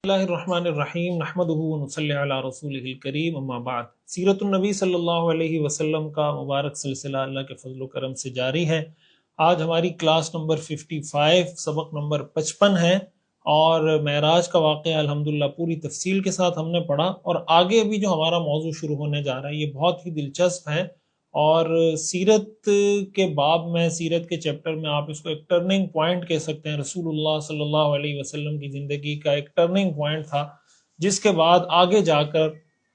اللہ الرحمن الرحیم نحمدہ ونصلی علی رسولہ الکریم اما بعد۔ سیرت النبی صلی اللہ علیہ وسلم کا مبارک سلسلہ اللہ کے فضل و کرم سے جاری ہے۔ آج ہماری کلاس نمبر 55 سبق نمبر 55 ہے اور معراج کا واقعہ الحمدللہ پوری تفصیل کے ساتھ ہم نے پڑھا، اور آگے ابھی جو ہمارا موضوع شروع ہونے جا رہا ہے یہ بہت ہی دلچسپ ہے، اور سیرت کے باب میں، سیرت کے چیپٹر میں آپ اس کو ایک ٹرننگ پوائنٹ کہہ سکتے ہیں۔ رسول اللہ صلی اللہ علیہ وسلم کی زندگی کا ایک ٹرننگ پوائنٹ تھا، جس کے بعد آگے جا کر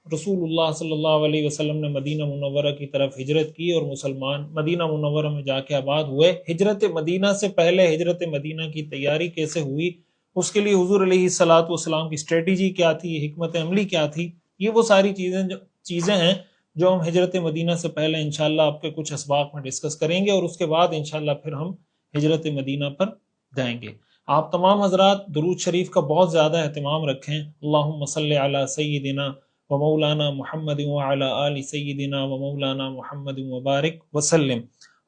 رسول اللہ صلی اللہ علیہ وسلم نے مدینہ منورہ کی طرف ہجرت کی اور مسلمان مدینہ منورہ میں جا کے آباد ہوئے۔ ہجرت مدینہ سے پہلے ہجرت مدینہ کی تیاری کیسے ہوئی، اس کے لیے حضور علیہ الصلوۃ والسلام کی اسٹریٹجی کیا تھی، حکمت عملی کیا تھی، یہ وہ ساری چیزیں ہیں جو ہم ہجرت مدینہ سے پہلے انشاءاللہ آپ کے کچھ اسباق میں ڈسکس کریں گے، اور اس کے بعد انشاءاللہ پھر ہم ہجرت مدینہ پر جائیں گے۔ آپ تمام حضرات درود شریف کا بہت زیادہ اہتمام رکھیں۔ اللہم صلی علی سیدنا و مولانا محمد وعلی آل سیدنا و مولانا محمد مبارک وسلم۔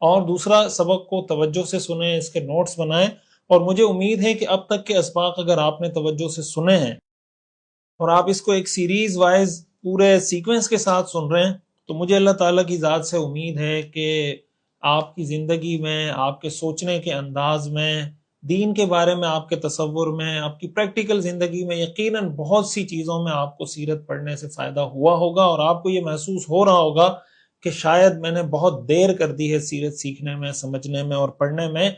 اور دوسرا سبق کو توجہ سے سنیں، اس کے نوٹس بنائیں، اور مجھے امید ہے کہ اب تک کے اسباق اگر آپ نے توجہ سے سنے ہیں اور آپ اس کو ایک سیریز وائز پورے سیکوینس کے ساتھ سن رہے ہیں، تو مجھے اللہ تعالیٰ کی ذات سے امید ہے کہ آپ کی زندگی میں، آپ کے سوچنے کے انداز میں، دین کے بارے میں آپ کے تصور میں، آپ کی پریکٹیکل زندگی میں یقیناً بہت سی چیزوں میں آپ کو سیرت پڑھنے سے فائدہ ہوا ہوگا، اور آپ کو یہ محسوس ہو رہا ہوگا کہ شاید میں نے بہت دیر کر دی ہے سیرت سیکھنے میں، سمجھنے میں اور پڑھنے میں۔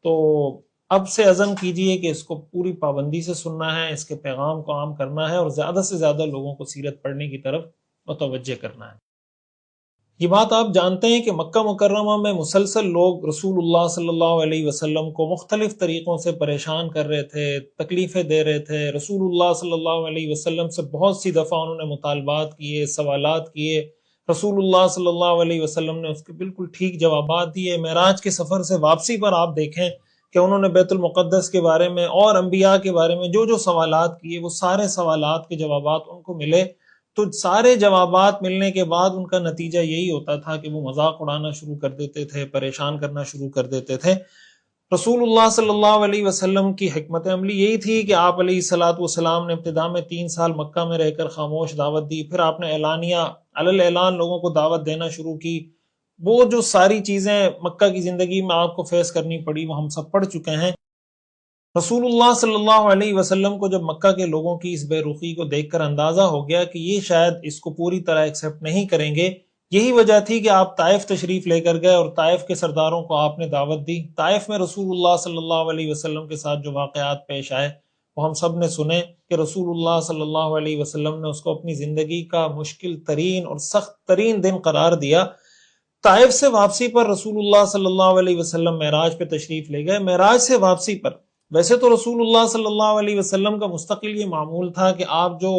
تو اب سے عزم کیجئے کہ اس کو پوری پابندی سے سننا ہے، اس کے پیغام کو عام کرنا ہے، اور زیادہ سے زیادہ لوگوں کو سیرت پڑھنے کی طرف متوجہ کرنا ہے۔ یہ بات آپ جانتے ہیں کہ مکہ مکرمہ میں مسلسل لوگ رسول اللہ صلی اللہ علیہ وسلم کو مختلف طریقوں سے پریشان کر رہے تھے، تکلیفیں دے رہے تھے۔ رسول اللہ صلی اللہ علیہ وسلم سے بہت سی دفعہ انہوں نے مطالبات کیے، سوالات کیے، رسول اللہ صلی اللہ علیہ وسلم نے اس کے بالکل ٹھیک جوابات دیے۔ معراج کے سفر سے واپسی پر آپ دیکھیں کہ انہوں نے بیت المقدس کے بارے میں اور انبیاء کے بارے میں جو سوالات کیے، وہ سارے سوالات کے جوابات ان کو ملے۔ تو سارے جوابات ملنے کے بعد ان کا نتیجہ یہی ہوتا تھا کہ وہ مذاق اڑانا شروع کر دیتے تھے، پریشان کرنا شروع کر دیتے تھے۔ رسول اللہ صلی اللہ علیہ وسلم کی حکمت عملی یہی تھی کہ آپ علیہ الصلوۃ والسلام نے ابتدا میں 3 سال مکہ میں رہ کر خاموش دعوت دی، پھر آپ نے اعلانیہ علی اعلان لوگوں کو دعوت دینا شروع کی۔ وہ جو ساری چیزیں مکہ کی زندگی میں آپ کو فیس کرنی پڑی وہ ہم سب پڑھ چکے ہیں۔ رسول اللہ صلی اللہ علیہ وسلم کو جب مکہ کے لوگوں کی اس بے رخی کو دیکھ کر اندازہ ہو گیا کہ یہ شاید اس کو پوری طرح ایکسیپٹ نہیں کریں گے، یہی وجہ تھی کہ آپ طائف تشریف لے کر گئے اور طائف کے سرداروں کو آپ نے دعوت دی۔ طائف میں رسول اللہ صلی اللہ علیہ وسلم کے ساتھ جو واقعات پیش آئے وہ ہم سب نے سنے کہ رسول اللہ صلی اللہ علیہ وسلم نے اس کو اپنی زندگی کا مشکل ترین اور سخت ترین دن قرار دیا۔ طائف سے واپسی پر رسول اللہ صلی اللہ علیہ وسلم معراج پہ تشریف لے گئے۔ معراج سے واپسی پر ویسے تو رسول اللہ صلی اللہ علیہ وسلم کا مستقل یہ معمول تھا کہ آپ جو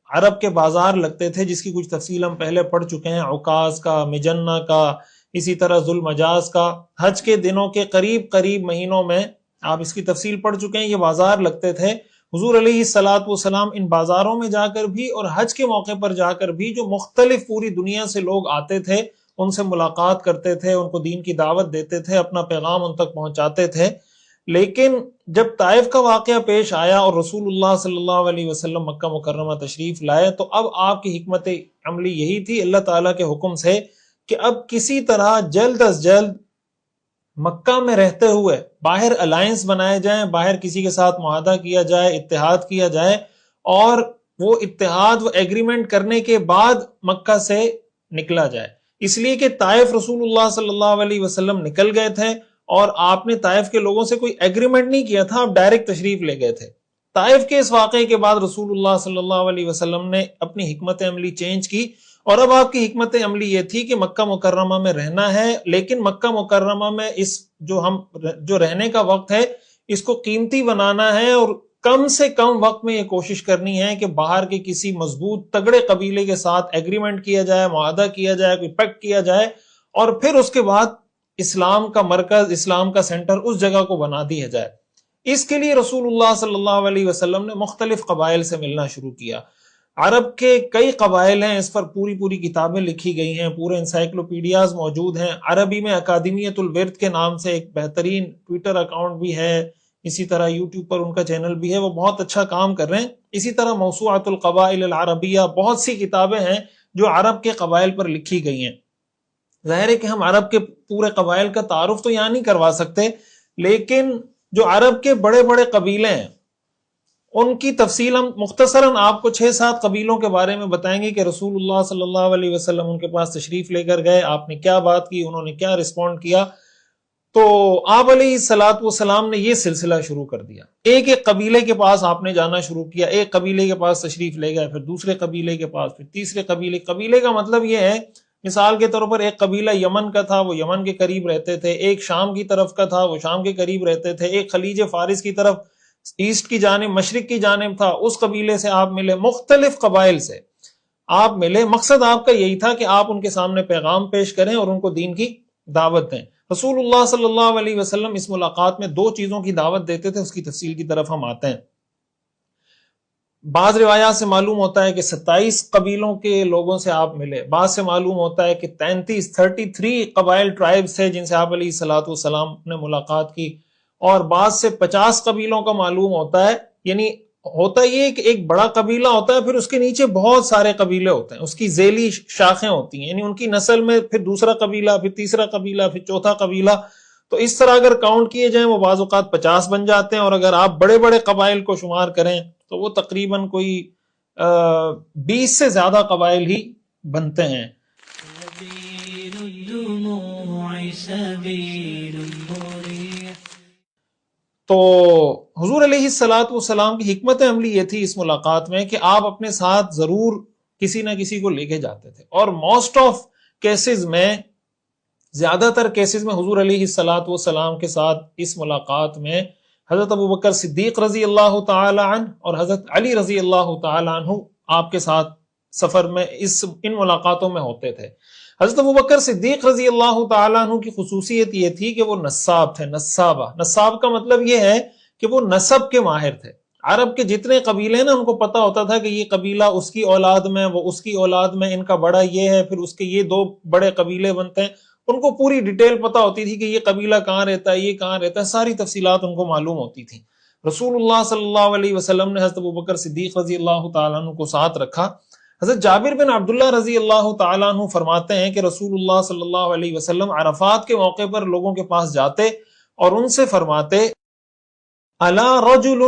عرب کے بازار لگتے تھے، جس کی کچھ تفصیل ہم پہلے پڑھ چکے ہیں، عکاظ کا، مجنہ کا، اسی طرح ذوالمجاز کا، حج کے دنوں کے قریب مہینوں میں آپ اس کی تفصیل پڑھ چکے ہیں، یہ بازار لگتے تھے۔ حضور علیہ الصلوۃ والسلام ان بازاروں میں جا کر بھی اور حج کے موقع پر جا کر بھی جو مختلف پوری دنیا سے لوگ آتے تھے ان سے ملاقات کرتے تھے، ان کو دین کی دعوت دیتے تھے، اپنا پیغام ان تک پہنچاتے تھے۔ لیکن جب طائف کا واقعہ پیش آیا اور رسول اللہ صلی اللہ علیہ وسلم مکہ مکرمہ تشریف لائے، تو اب آپ کی حکمت عملی یہی تھی اللہ تعالیٰ کے حکم سے کہ اب کسی طرح جلد از جلد مکہ میں رہتے ہوئے باہر الائنس بنائے جائیں، باہر کسی کے ساتھ معاہدہ کیا جائے، اتحاد کیا جائے، اور وہ اتحاد و ایگریمنٹ کرنے کے بعد مکہ سے نکلا جائے۔ اس لیے کہ طائف رسول اللہ صلی اللہ علیہ وسلم نکل گئے تھے اور آپ نے طائف کے لوگوں سے کوئی ایگریمنٹ نہیں کیا تھا، آپ ڈائریکٹ تشریف لے گئے تھے۔ طائف کے اس واقعے کے بعد رسول اللہ صلی اللہ علیہ وسلم نے اپنی حکمت عملی چینج کی، اور اب آپ کی حکمت عملی یہ تھی کہ مکہ مکرمہ میں رہنا ہے، لیکن مکہ مکرمہ میں اس جو رہنے کا وقت ہے اس کو قیمتی بنانا ہے، اور کم سے کم وقت میں یہ کوشش کرنی ہے کہ باہر کے کسی مضبوط تگڑے قبیلے کے ساتھ ایگریمنٹ کیا جائے، معاہدہ کیا جائے، کوئی پیکٹ کیا جائے، اور پھر اس کے بعد اسلام کا مرکز، اسلام کا سینٹر اس جگہ کو بنا دیا جائے۔ اس کے لیے رسول اللہ صلی اللہ علیہ وسلم نے مختلف قبائل سے ملنا شروع کیا۔ عرب کے کئی قبائل ہیں، اس پر پوری کتابیں لکھی گئی ہیں، پورے انسائکلوپیڈیاز موجود ہیں۔ عربی میں اکادمیت الورد کے نام سے ایک بہترین ٹویٹر اکاؤنٹ بھی ہے، اسی طرح یوٹیوب پر ان کا چینل بھی ہے، وہ بہت اچھا کام کر رہے ہیں. اسی طرح موسوعۃ القبائل العربیہ، بہت سی کتابیں ہیں جو عرب کے قبائل پر لکھی گئی ہیں. ظاہر ہے کہ ہم عرب کے پورے قبائل کا تعارف تو یہاں نہیں کروا سکتے، لیکن جو عرب کے بڑے بڑے قبیلے ہیں ان کی تفصیل ہم مختصراً آپ کو 6-7 قبیلوں کے بارے میں بتائیں گے کہ رسول اللہ صلی اللہ علیہ وسلم ان کے پاس تشریف لے کر گئے، آپ نے کیا بات کی، انہوں نے کیا رسپونڈ کیا. تو آپ علیہ الصلوۃ والسلام نے یہ سلسلہ شروع کر دیا. ایک ایک قبیلے کے پاس آپ نے جانا شروع کیا، ایک قبیلے کے پاس تشریف لے گئے، پھر دوسرے قبیلے کے پاس، پھر تیسرے قبیلے کا مطلب یہ ہے، مثال کے طور پر ایک قبیلہ یمن کا تھا، وہ یمن کے قریب رہتے تھے، ایک شام کی طرف کا تھا، وہ شام کے قریب رہتے تھے، ایک خلیج فارس کی طرف ایسٹ کی جانب، مشرق کی جانب تھا، اس قبیلے سے آپ ملے، مختلف قبائل سے آپ ملے. مقصد آپ کا یہی تھا کہ آپ ان کے سامنے پیغام پیش کریں اور ان کو دین کی دعوت دیں. رسول اللہ صلی اللہ علیہ وسلم اس ملاقات میں 2 چیزوں کی دعوت دیتے تھے، اس کی تفصیل کی طرف ہم آتے ہیں. بعض روایات سے معلوم ہوتا ہے کہ 27 قبیلوں کے لوگوں سے آپ ملے، بعض سے معلوم ہوتا ہے کہ 33 قبائل ٹرائبز تھے جن سے آپ علیہ الصلوۃ والسلام نے ملاقات کی، اور بعض سے 50 قبیلوں کا معلوم ہوتا ہے. یعنی ہوتا یہ کہ ایک بڑا قبیلہ ہوتا ہے، پھر اس کے نیچے بہت سارے قبیلے ہوتے ہیں، اس کی ذیلی شاخیں ہوتی ہیں، یعنی ان کی نسل میں پھر دوسرا قبیلہ، پھر تیسرا قبیلہ، پھر چوتھا قبیلہ. تو اس طرح اگر کاؤنٹ کیے جائیں وہ بعض اوقات 50 بن جاتے ہیں، اور اگر آپ بڑے بڑے قبائل کو شمار کریں تو وہ تقریباً کوئی 20 سے زیادہ قبائل ہی بنتے ہیں. تو حضور علیہ الصلوۃ والسلام کی حکمت عملی یہ تھی اس ملاقات میں کہ آپ اپنے ساتھ ضرور کسی نہ کسی کو لے کے جاتے تھے، اور موسٹ آف کیسز میں، زیادہ تر کیسز میں حضور علیہ الصلوۃ والسلام کے ساتھ اس ملاقات میں حضرت ابوبکر صدیق رضی اللہ تعالی عنہ اور حضرت علی رضی اللہ تعالی عنہ آپ کے ساتھ سفر میں ان ملاقاتوں میں ہوتے تھے. حضرت ابوبکر صدیق رضی اللہ تعالیٰ عنہ کی خصوصیت یہ تھی کہ وہ نساب تھے. نساب کا مطلب یہ ہے کہ وہ نسب کے ماہر تھے. عرب کے جتنے قبیلے ہیں نا، ان کو پتا ہوتا تھا کہ یہ قبیلہ اس کی اولاد میں، وہ اس کی اولاد میں، ان کا بڑا یہ ہے، پھر اس کے یہ 2 بڑے قبیلے بنتے ہیں. ان کو پوری ڈیٹیل پتا ہوتی تھی کہ یہ قبیلہ کہاں رہتا ہے، یہ کہاں رہتا ہے، ساری تفصیلات ان کو معلوم ہوتی تھی. رسول اللہ صلی اللہ علیہ وسلم نے حضرت ابوبکر صدیق رضی اللہ تعالیٰ عنہ کو ساتھ رکھا. حضرت جابر بن عبداللہ رضی اللہ تعالیٰ عنہ فرماتے ہیں کہ رسول اللہ صلی اللہ علیہ وسلم عرفات کے موقع پر لوگوں کے پاس جاتے اور ان سے فرماتے، الا رجل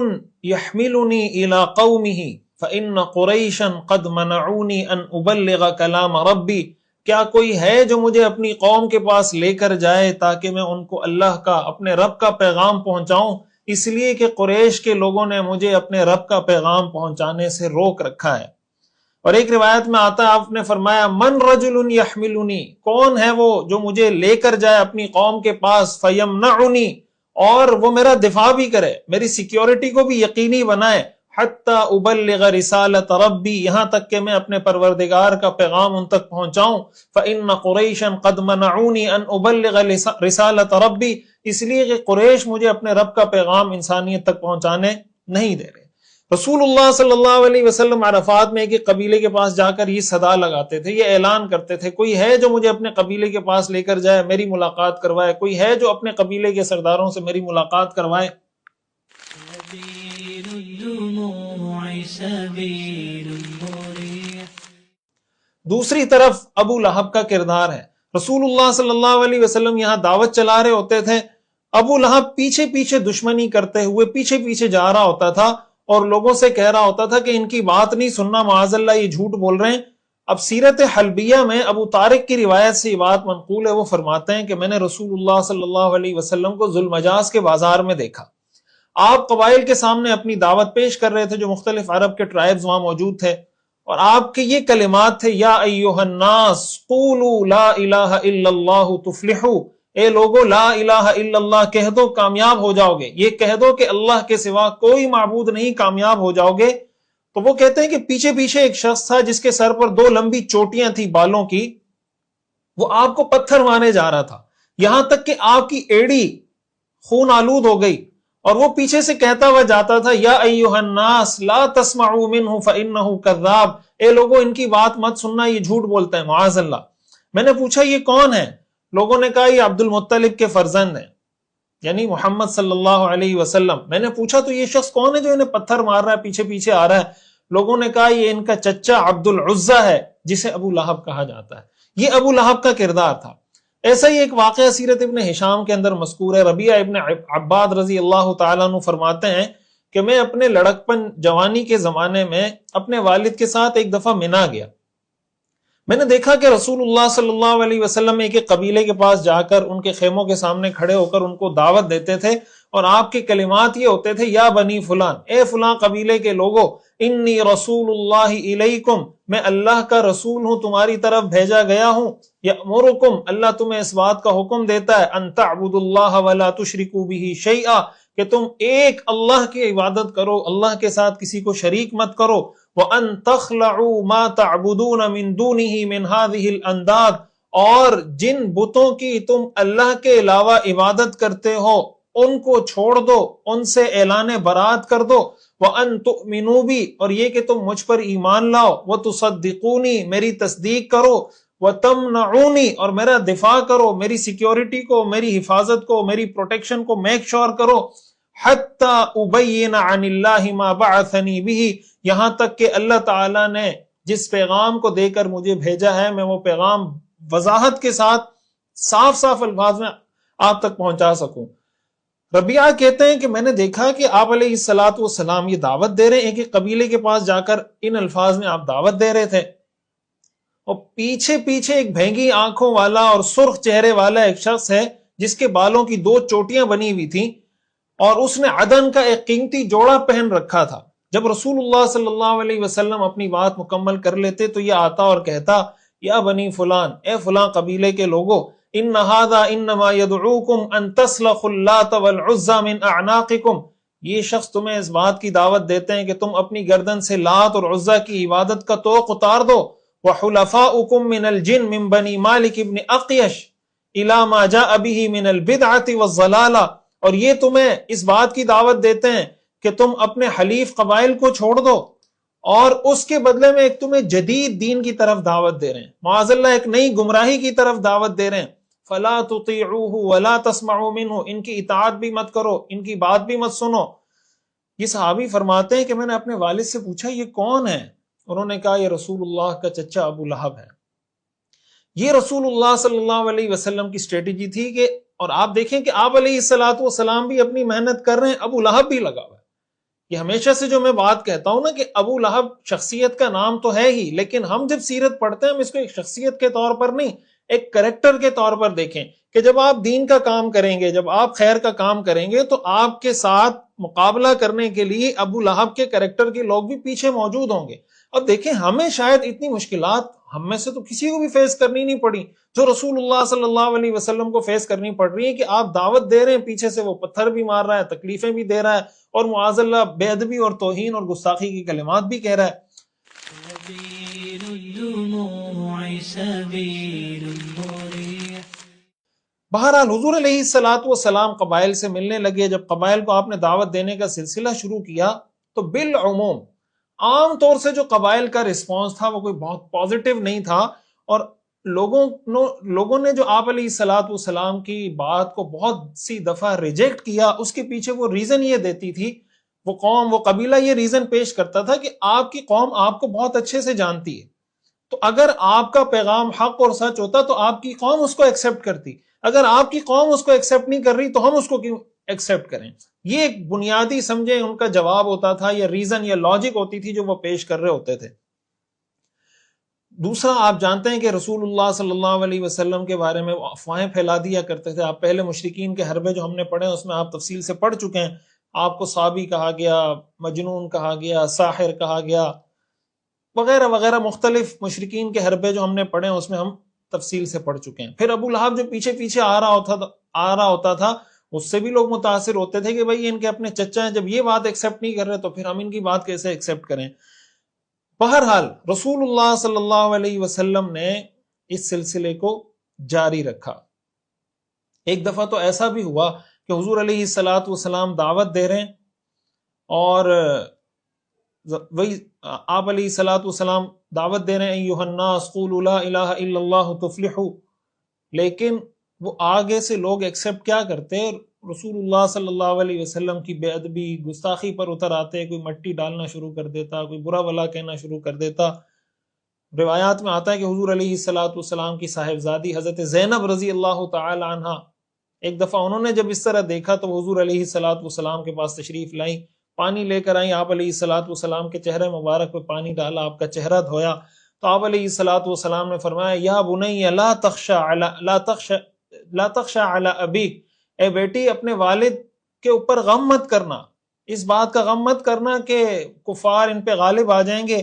يحملني الى قومه فان قریشا قد منعوني ان ابلغ کلام ربی. کیا کوئی ہے جو مجھے اپنی قوم کے پاس لے کر جائے تاکہ میں ان کو اللہ کا، اپنے رب کا پیغام پہنچاؤں، اس لیے کہ قریش کے لوگوں نے مجھے اپنے رب کا پیغام پہنچانے سے روک رکھا ہے. اور ایک روایت میں آتا ہے، آپ نے فرمایا، من رجل یحملنی، کون ہے وہ جو مجھے لے کر جائے اپنی قوم کے پاس، فیمنعنی، اور وہ میرا دفاع بھی کرے، میری سیکیورٹی کو بھی یقینی بنائے، حتی ابلغ رسالت ربی، یہاں تک کہ میں اپنے پروردگار کا پیغام ان تک پہنچاؤں. فإن قریشا قد منعونی ان ابلغ رسالت ربی، اس لیے کہ قریش مجھے اپنے رب کا پیغام انسانیت تک پہنچانے نہیں دے رہے. رسول اللہ صلی اللہ علیہ وسلم عرفات میں ایک قبیلے کے پاس جا کر یہ صدا لگاتے تھے، یہ اعلان کرتے تھے، کوئی ہے جو مجھے اپنے قبیلے کے پاس لے کر جائے، میری ملاقات کروائے، کوئی ہے جو اپنے قبیلے کے سرداروں سے میری ملاقات کروائے. دوسری طرف ابو لہب کا کردار ہے. رسول اللہ صلی اللہ علیہ وسلم یہاں دعوت چلا رہے ہوتے تھے، ابو لہب پیچھے پیچھے دشمنی کرتے ہوئے پیچھے پیچھے جا رہا ہوتا تھا اور لوگوں سے کہہ رہا ہوتا تھا کہ ان کی بات نہیں سننا، معاذ اللہ یہ جھوٹ بول رہے ہیں. اب سیرت حلبیہ میں ابو طارق کی روایت سے یہ بات منقول ہے، وہ فرماتے ہیں کہ میں نے رسول اللہ صلی اللہ علیہ وسلم کو ذوالمجاز کے بازار میں دیکھا. آپ قبائل کے سامنے اپنی دعوت پیش کر رہے تھے، جو مختلف عرب کے ٹرائبز وہاں موجود تھے، اور آپ کے یہ کلمات تھے، یا ایھا الناس قولوا لا الہ الا اللہ تفلحوا، اے لوگو لا الہ الا اللہ کہہ دو کامیاب ہو جاؤ گے، یہ کہہ دو کہ اللہ کے سوا کوئی معبود نہیں، کامیاب ہو جاؤ گے. تو وہ کہتے ہیں کہ پیچھے پیچھے ایک شخص تھا جس کے سر پر 2 لمبی چوٹیاں تھی بالوں کی، وہ آپ کو پتھر مارنے جا رہا تھا، یہاں تک کہ آپ کی ایڑی خون آلود ہو گئی، اور وہ پیچھے سے کہتا ہوا جاتا تھا، یا ایھا الناس لا تسمعوا منہ فانہ کذاب، اے لوگوں ان کی بات مت سننا، یہ جھوٹ بولتا ہے، معاذ اللہ. میں نے پوچھا یہ کون ہے؟ لوگوں نے کہا یہ عبد المطلب کے فرزند ہیں. یعنی محمد صلی اللہ علیہ وسلم. میں نے پوچھا تو یہ شخص کون ہے جو انہیں پتھر مار رہا ہے، پیچھے پیچھے آ رہا ہے؟ لوگوں نے کہا یہ ان کا چچا عبد العزہ ہے جسے ابو لہب کہا جاتا ہے. یہ ابو لہب کا کردار تھا. ایسا ہی ایک واقعہ سیرت ابن ہشام کے اندر مذکور ہے. ربیعہ ابن عباد رضی اللہ تعالیٰ عنہ فرماتے ہیں کہ میں اپنے لڑکپن جوانی کے زمانے میں اپنے والد کے ساتھ ایک دفعہ منا گیا. میں نے دیکھا کہ رسول اللہ صلی اللہ علیہ وسلم ایک ایک قبیلے کے پاس جا کر ان کے خیموں کے سامنے کھڑے ہو کر ان کو دعوت دیتے تھے، اور آپ کے کلمات یہ ہوتے تھے، یا بنی فلان، اے فلاں قبیلے کے لوگو، انی رسول اللہ علیکم، میں اللہ کا رسول ہوں، تمہاری طرف بھیجا گیا ہوں. یأمرکم، اللہ تمہیں اس بات کا حکم دیتا ہے، ان تعبدوا اللہ ولا تشرکوا بہ شیئا، کہ تم ایک اللہ کی عبادت کرو، اللہ کے ساتھ کسی کو شریک مت کرو. وَأَن تَخْلَعُوا مَا تَعْبُدُونَ مِن دُونِهِ مِنْ هَذِهِ الْأَنْدَادِ، اور جن بتوں کی تم اللہ کے علاوہ عبادت کرتے ہو ان کو چھوڑ دو، ان سے اعلان برات کر دو. وَأَن تُؤْمِنُوا بِي، اور یہ کہ تم مجھ پر ایمان لاؤ. وَتُصَدِّقُونِي، میری تصدیق کرو. وَتَمْنَعُونِي، اور میرا دفاع کرو، میری سیکیورٹی کو، میری حفاظت کو، میری پروٹیکشن کو میک شور کرو. حَتَّى أُبَيِّنَ عَنِ اللَّهِ مَا بَعَثَنِي بِهِ، یہاں تک کہ اللہ تعالیٰ نے جس پیغام کو دے کر مجھے بھیجا ہے، میں وہ پیغام وضاحت کے ساتھ صاف صاف الفاظ میں آپ تک پہنچا سکوں. ربیعہ کہتے ہیں کہ میں نے دیکھا کہ آپ علیہ الصلوۃ والسلام یہ دعوت دے رہے ہیں، ایک ایک قبیلے کے پاس جا کر ان الفاظ میں آپ دعوت دے رہے تھے، اور پیچھے پیچھے ایک بھینگی آنکھوں والا اور سرخ چہرے والا ایک شخص ہے جس کے بالوں کی 2 چوٹیاں بنی ہوئی تھیں، اور اس نے عدن کا ایک قیمتی جوڑا پہن رکھا تھا. جب رسول اللہ صلی اللہ علیہ وسلم اپنی بات مکمل کر لیتے تو یہ آتا اور کہتا، یا بنی فلان، اے فلاں قبیلے کے لوگوں، ان ھذا انما يدعوكم ان تسلخوا اللات والعزى من اعناقكم، یہ شخص تمہیں اس بات کی دعوت دیتے ہیں کہ تم اپنی گردن سے لات اور عزا کی عبادت کا طوق اتار دو. وحلفاؤكم من الجن من بني مالك بن اقيش الى ما جاء به من البدعة والضلالة، اور یہ تمہیں اس بات کی دعوت دیتے ہیں کہ تم اپنے حلیف قبائل کو چھوڑ دو، اور اس کے بدلے میں ایک تمہیں جدید دین کی طرف دعوت دے رہے ہیں، معاذ اللہ ایک نئی گمراہی کی طرف دعوت دے رہے ہیں. فلا تطیعوه ولا تسمعوا منه، ان کی اطاعت بھی مت کرو، ان کی بات بھی مت سنو. یہ صحابی فرماتے ہیں کہ میں نے اپنے والد سے پوچھا یہ کون ہے؟ انہوں نے کہا یہ رسول اللہ کا چچا ابو لہب ہے. یہ رسول اللہ صلی اللہ علیہ وسلم کی اسٹریٹجی تھی کہ، اور آپ دیکھیں کہ آپ علیہ الصلوۃ والسلام بھی اپنی محنت کر رہے ہیں، ابو لہب بھی لگا ہوا ہے. یہ ہمیشہ سے جو میں بات کہتا ہوں نا کہ ابو لہب شخصیت کا نام تو ہے ہی، لیکن ہم جب سیرت پڑھتے ہیں ہم اس کو ایک شخصیت کے طور پر نہیں، ایک کریکٹر کے طور پر دیکھیں کہ جب آپ دین کا کام کریں گے، جب آپ خیر کا کام کریں گے تو آپ کے ساتھ مقابلہ کرنے کے لیے ابو لہب کے کریکٹر کے لوگ بھی پیچھے موجود ہوں گے. اب دیکھیں ہمیں شاید اتنی مشکلات ہم میں سے تو کسی کو بھی فیس کرنی نہیں پڑی جو رسول اللہ صلی اللہ علیہ وسلم کو فیس کرنی پڑ رہی ہے، کہ آپ دعوت دے رہے ہیں، پیچھے سے وہ پتھر بھی مار رہا ہے، تکلیفیں بھی دے رہا ہے، اور معاذ اللہ بے ادبی اور توہین اور گستاخی کی کلمات بھی کہہ رہا ہے. بہرحال حضور علیہ الصلوۃ والسلام قبائل سے ملنے لگے. جب قبائل کو آپ نے دعوت دینے کا سلسلہ شروع کیا تو بالعموم عام طور سے جو قبائل کا رسپانس تھا وہ کوئی بہت پازیٹیو نہیں تھا، اور لوگوں نے جو آپ علیہ الصلوۃ والسلام کی بات کو بہت سی دفعہ ریجیکٹ کیا. اس کے پیچھے وہ ریزن یہ دیتی تھی، وہ قوم، وہ قبیلہ یہ ریزن پیش کرتا تھا کہ آپ کی قوم آپ کو بہت اچھے سے جانتی ہے، تو اگر آپ کا پیغام حق اور سچ ہوتا تو آپ کی قوم اس کو ایکسیپٹ کرتی، اگر آپ کی قوم اس کو ایکسیپٹ نہیں کر رہی تو ہم اس کو کیوں ایکسیپٹ کریں. یہ ایک بنیادی سمجھے ان کا جواب ہوتا تھا، یا ریزن یا لاجک ہوتی تھی جو وہ پیش کر رہے ہوتے تھے. دوسرا، آپ جانتے ہیں کہ رسول اللہ صلی اللہ علیہ وسلم کے بارے میں افواہیں پھیلا دیا کرتے تھے. آپ پہلے مشرکین کے حربے جو ہم نے پڑھے اس میں آپ تفصیل سے پڑھ چکے ہیں. آپ کو صابی کہا گیا، مجنون کہا گیا، ساحر کہا گیا، وغیرہ وغیرہ. مختلف مشرکین کے حربے جو ہم نے پڑھے اس میں ہم تفصیل سے پڑھ چکے ہیں. پھر ابو لہب جو پیچھے پیچھے آ رہا ہوتا تھا اس سے بھی لوگ متاثر ہوتے تھے کہ بھئی ان کے اپنے چچا ہیں، جب یہ بات ایکسیپٹ نہیں کر رہے تو پھر ہم ان کی بات کیسے ایکسیپٹ کریں. بہرحال رسول اللہ صلی اللہ علیہ وسلم نے اس سلسلے کو جاری رکھا. ایک دفعہ تو ایسا بھی ہوا کہ حضور علیہ الصلوۃ والسلام دعوت دے رہے ہیں، اور وہی آپ علیہ الصلوۃ والسلام دعوت دے رہے ہیں، ایھا الناس قولوا لا الہ الا اللہ تفلحوا، لیکن وہ آگے سے لوگ ایکسیپٹ کیا کرتے، رسول اللہ صلی اللہ علیہ وسلم کی بے ادبی گستاخی پر اتر آتے، کوئی مٹی ڈالنا شروع کر دیتا، کوئی برا بلا کہنا شروع کر دیتا۔ روایات میں آتا ہے کہ حضور علیہ الصلوۃ والسلام کی صاحبزادی حضرت زینب رضی اللہ تعالی عنہا، ایک دفعہ انہوں نے جب اس طرح دیکھا تو حضور علیہ الصلوۃ والسلام کے پاس تشریف لائیں، پانی لے کر آئیں، آپ علیہ الصلوۃ والسلام کے چہرے مبارک پہ پانی ڈالا، آپ کا چہرہ دھویا، تو آپ علیہ الصلوۃ والسلام نے فرمایا یا بنی لا تخشى علی ابیک، اے بیٹی اپنے والد کے اوپر غم مت کرنا، اس بات کا غم مت کرنا کہ کفار ان پہ غالب آ جائیں گے،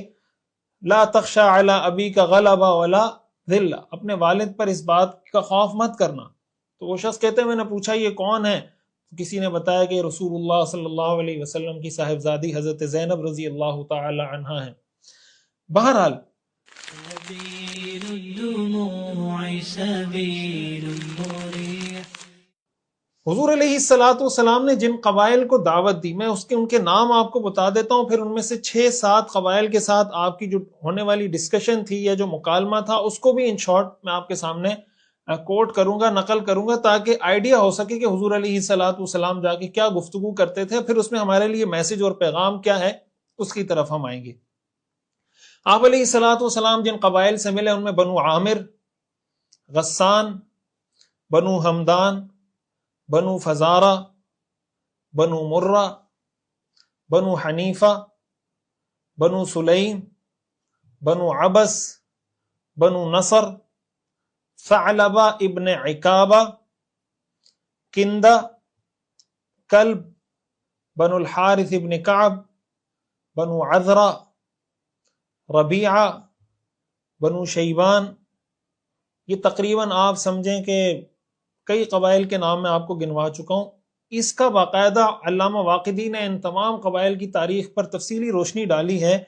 لا تخشى علی ابیک غلبہ ولا ذلہ، اپنے والد پر اس بات کا خوف مت کرنا۔ تو وہ شخص کہتے ہیں میں نے پوچھا یہ کون ہے؟ کسی نے بتایا کہ رسول اللہ صلی اللہ علیہ وسلم کی صاحبزادی حضرت زینب رضی اللہ تعالی عنہا ہیں۔ بہرحال حضور علیہ الصلوۃ والسلام نے جن قبائل کو دعوت دی، میں ان کے نام آپ کو بتا دیتا ہوں، پھر ان میں سے 6-7 قبائل کے ساتھ آپ کی جو ہونے والی ڈسکشن تھی یا جو مکالمہ تھا اس کو بھی ان شارٹ میں آپ کے سامنے کوٹ کروں گا، نقل کروں گا، تاکہ آئیڈیا ہو سکے کہ حضور علیہ الصلوۃ والسلام جا کے کیا گفتگو کرتے تھے، پھر اس میں ہمارے لیے میسج اور پیغام کیا ہے اس کی طرف ہم آئیں گے۔ آپ علیہ الصلوۃ والسلام جن قبائل سے ملے ان میں بنو عامر، غسان، بنو ہمدان، بنو فزارہ، بنو مرہ، بنو حنیفہ، بنو سلیم، بنو عبس، بنو نصر، ثعلبہ ابن عکابہ، کندہ، کلب، بنو الحارث ابن کعب، بنو عذرہ، ربیعہ، بنو شیبان۔ یہ تقریباً آپ سمجھیں کہ کئی قبائل کے نام میں آپ کو گنوا چکا ہوں۔ اس کا باقاعدہ علامہ واقدی نے ان تمام قبائل کی تاریخ پر تفصیلی روشنی ڈالی ہے،